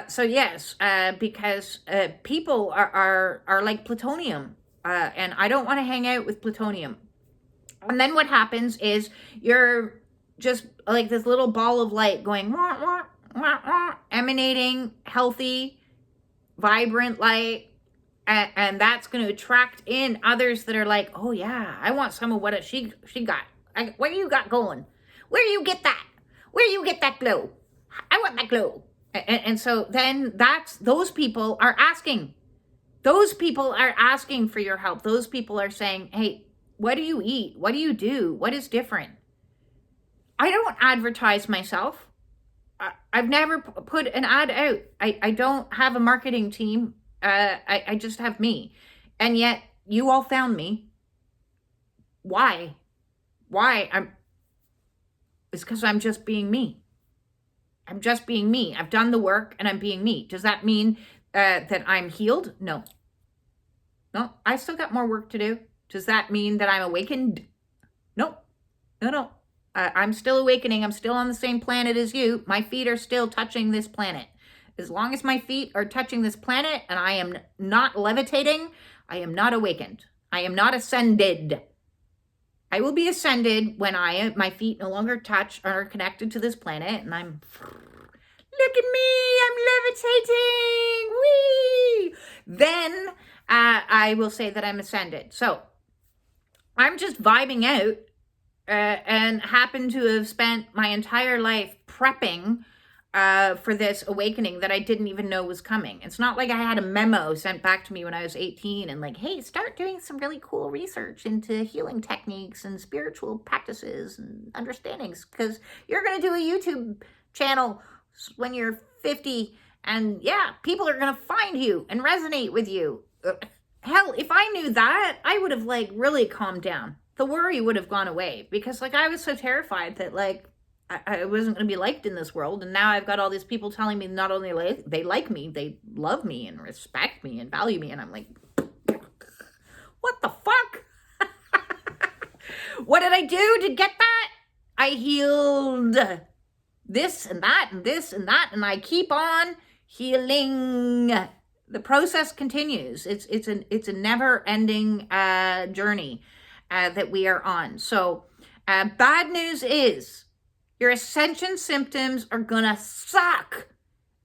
So yes, because people are like plutonium, and I don't want to hang out with plutonium. And then what happens is you're just like this little ball of light going, wah, wah, wah, wah, emanating healthy, vibrant light. And that's going to attract in others that are like, oh yeah, I want some of what she got. What you got going? Where you get that? Where you get that glow? I want that glow. And so then those people are asking. Those people are asking for your help. Those people are saying, hey, what do you eat? What do you do? What is different? I don't advertise myself. I've never put an ad out. I don't have a marketing team. I just have me. And yet you all found me. Why? It's because I'm just being me. I'm just being me. I've done the work and I'm being me. Does that mean that I'm healed? No. I still got more work to do. Does that mean that I'm awakened? No. I'm still awakening. I'm still on the same planet as you. My feet are still touching this planet. As long as my feet are touching this planet and I am not levitating, I am not awakened. I am not ascended. I will be ascended when my feet no longer touch or are connected to this planet and I'm, look at me, I'm levitating, whee! Then I will say that I'm ascended. So I'm just vibing out and happen to have spent my entire life prepping for this awakening that I didn't even know was coming. It's not like I had a memo sent back to me when I was 18 and hey, start doing some really cool research into healing techniques and spiritual practices and understandings because you're going to do a YouTube channel when you're 50 and yeah, people are going to find you and resonate with you. Hell, if I knew that, I would have really calmed down. The worry would have gone away because I was so terrified that I wasn't going to be liked in this world. And now I've got all these people telling me not only they like me, they love me and respect me and value me. And I'm like, what the fuck? What did I do to get that? I healed this and that and this and that, and I keep on healing. The process continues. It's a never-ending journey that we are on. So bad news is your ascension symptoms are gonna suck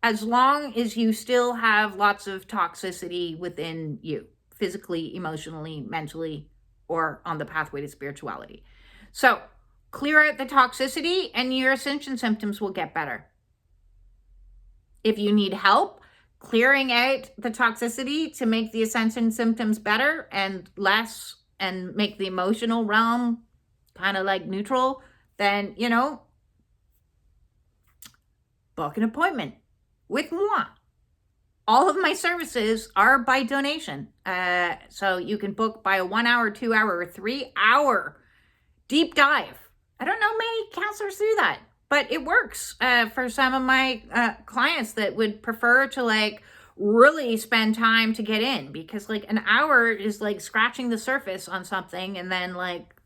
as long as you still have lots of toxicity within you, physically, emotionally, mentally, or on the pathway to spirituality. So clear out the toxicity and your ascension symptoms will get better. If you need help clearing out the toxicity to make the ascension symptoms better and less, and make the emotional realm kind of like neutral, then, book an appointment with moi. All of my services are by donation. So you can book by a 1 hour, 2 hour, or 3 hour deep dive. I don't know many counselors do that, but it works for some of my clients that would prefer to like really spend time to get in, because like an hour is like scratching the surface on something, and then like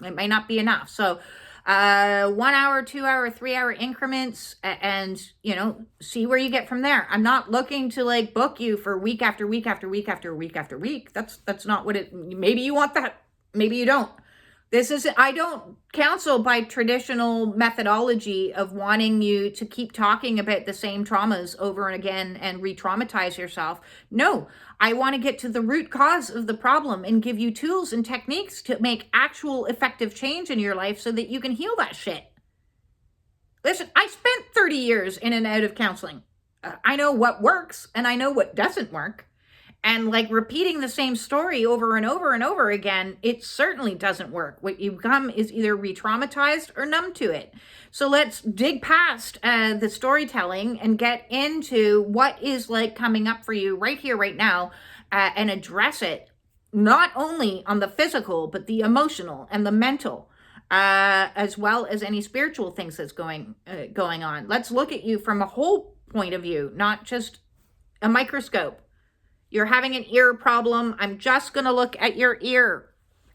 it may not be enough. So 1 hour, 2 hour, 3 hour increments, and see where you get from there. I'm not looking to like book you for week after week after week after week after week. That's not what it. Maybe you want that, maybe you don't. I don't counsel by traditional methodology of wanting you to keep talking about the same traumas over and again and re-traumatize yourself. No, I want to get to the root cause of the problem and give you tools and techniques to make actual effective change in your life so that you can heal that shit. Listen, I spent 30 years in and out of counseling. I know what works and I know what doesn't work. And like repeating the same story over and over and over again, it certainly doesn't work. What you become is either re-traumatized or numb to it. So let's dig past the storytelling and get into what is like coming up for you right here, right now, and address it not only on the physical, but the emotional and the mental, as well as any spiritual things that's going on. Let's look at you from a whole point of view, not just a microscope. You're having an ear problem. I'm just going to look at your ear.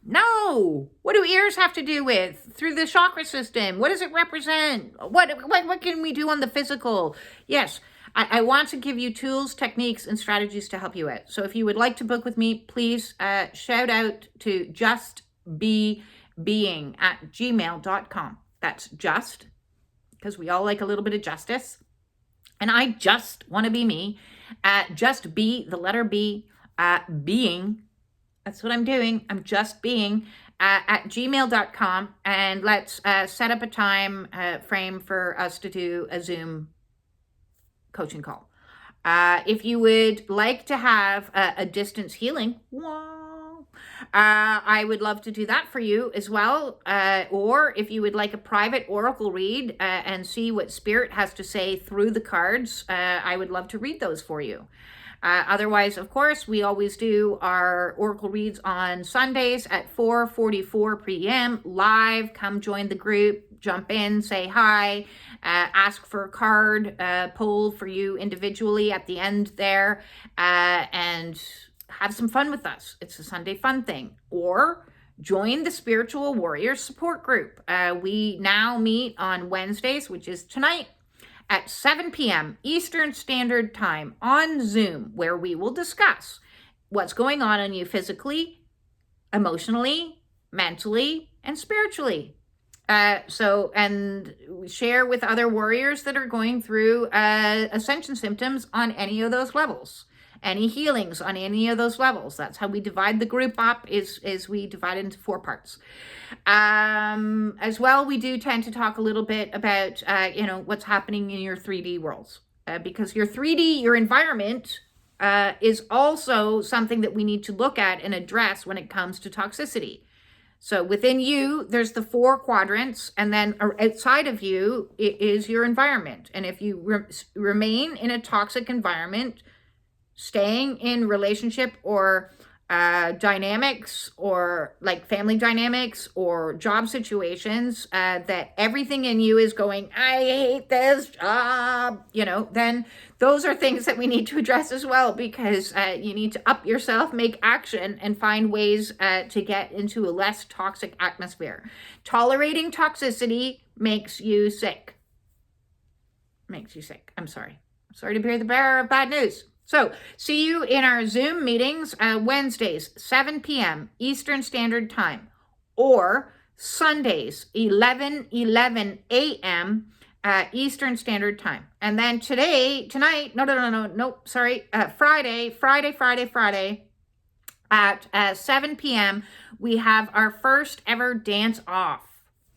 No. What do ears have to do with? Through the chakra system. What does it represent? What can we do on the physical? Yes, I want to give you tools, techniques, and strategies to help you out. So if you would like to book with me, please shout out to justbebeing@gmail.com. That's just, because we all like a little bit of justice. And I just want to be me. Just be the letter B, being. That's what I'm doing. I'm just being at gmail.com. And let's set up a time frame for us to do a Zoom coaching call. If you would like to have a distance healing, I would love to do that for you as well. Or if you would like a private oracle read and see what spirit has to say through the cards, I would love to read those for you. Otherwise, of course, we always do our oracle reads on Sundays at 4:44 p.m. live. Come join the group, jump in, say hi, ask for a card pulled for you individually at the end there, and have some fun with us. It's a Sunday fun thing. Or join the Spiritual Warriors support group. We now meet on Wednesdays, which is tonight, at 7 p.m. Eastern Standard Time on Zoom, where we will discuss what's going on in you physically, emotionally, mentally, and spiritually. And we share with other warriors that are going through ascension symptoms on any of those levels. Any healings on any of those levels. That's how we divide the group up, is we divide it into 4 parts. As well, we do tend to talk a little bit about, what's happening in your 3D worlds. Because your 3D, your environment, is also something that we need to look at and address when it comes to toxicity. So within you, there's the 4 quadrants, and then outside of you is your environment. And if you remain in a toxic environment, staying in relationship or dynamics, or like family dynamics or job situations, that everything in you is going, I hate this job, then those are things that we need to address as well, because you need to up yourself, make action, and find ways to get into a less toxic atmosphere. Tolerating toxicity makes you sick. I'm sorry to be the bearer of bad news. So, see you in our Zoom meetings, Wednesdays, 7 p.m. Eastern Standard Time, or Sundays, 11 a.m. Eastern Standard Time. And then Friday at 7 p.m., we have our first ever dance off.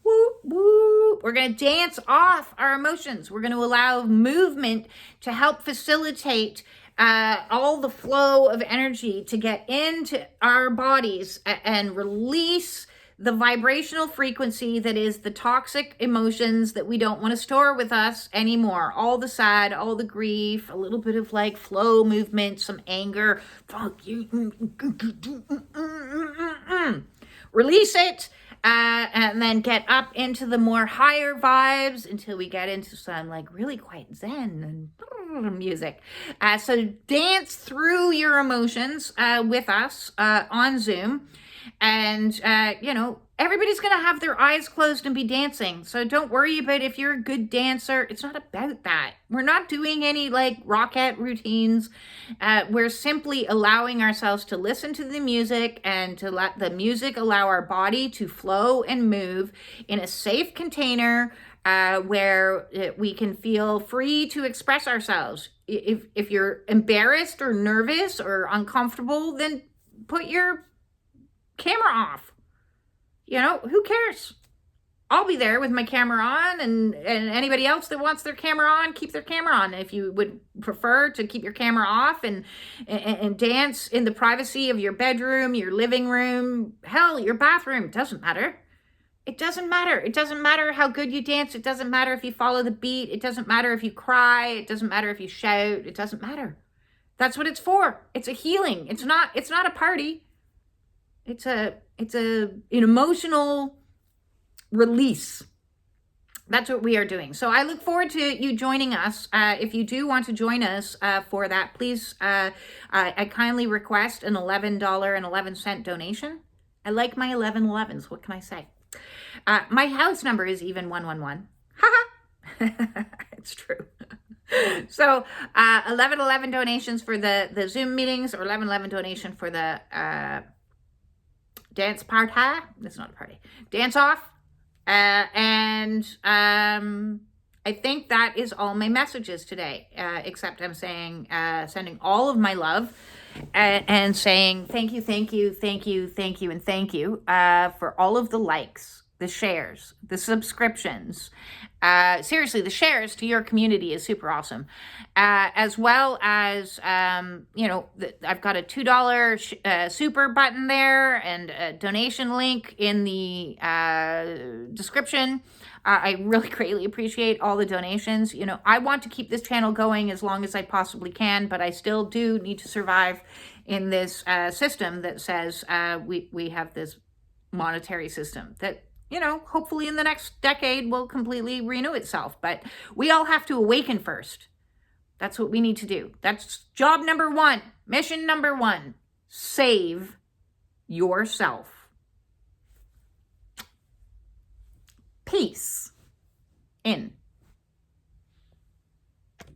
Woo, woo. We're going to dance off our emotions. We're going to allow movement to help facilitate all the flow of energy to get into our bodies and release the vibrational frequency that is the toxic emotions that we don't want to store with us anymore. All the sad, all the grief, a little bit of like flow movement, some anger. Fuck you. Release it. And then get up into the more higher vibes until we get into some like really quite zen and music. So dance through your emotions with us on Zoom. And, everybody's going to have their eyes closed and be dancing. So don't worry about if you're a good dancer. It's not about that. We're not doing any like rocket routines. We're simply allowing ourselves to listen to the music and to let the music allow our body to flow and move in a safe container where we can feel free to express ourselves. If you're embarrassed or nervous or uncomfortable, then put your camera off. Who cares? I'll be there with my camera on, and anybody else that wants their camera on, keep their camera on. If you would prefer to keep your camera off and dance in the privacy of your bedroom, your living room, hell, your bathroom, doesn't matter. It doesn't matter. It doesn't matter how good you dance. It doesn't matter if you follow the beat. It doesn't matter if you cry. It doesn't matter if you shout. It doesn't matter. That's what it's for. It's a healing. It's not a party. It's an emotional release. That's what we are doing. So I look forward to you joining us. If you do want to join us for that, please, I kindly request an $11.11 donation. I like my 1111s. What can I say? My house number is even 111. Haha. It's true. So 1111 donations for the Zoom meetings, or 1111 donation for the dance party. That's not a party. Dance off. And I think that is all my messages today, except I'm saying, sending all of my love and saying thank you, for all of the likes, the shares, the subscriptions. Seriously, the shares to your community is super awesome. As well as, I've got a $2 super button there and a donation link in the description. I really greatly appreciate all the donations. I want to keep this channel going as long as I possibly can, but I still do need to survive in this system that says we have this monetary system that, hopefully in the next decade will completely renew itself. But we all have to awaken first. That's what we need to do. That's job number 1, mission number 1. Save yourself. Peace in.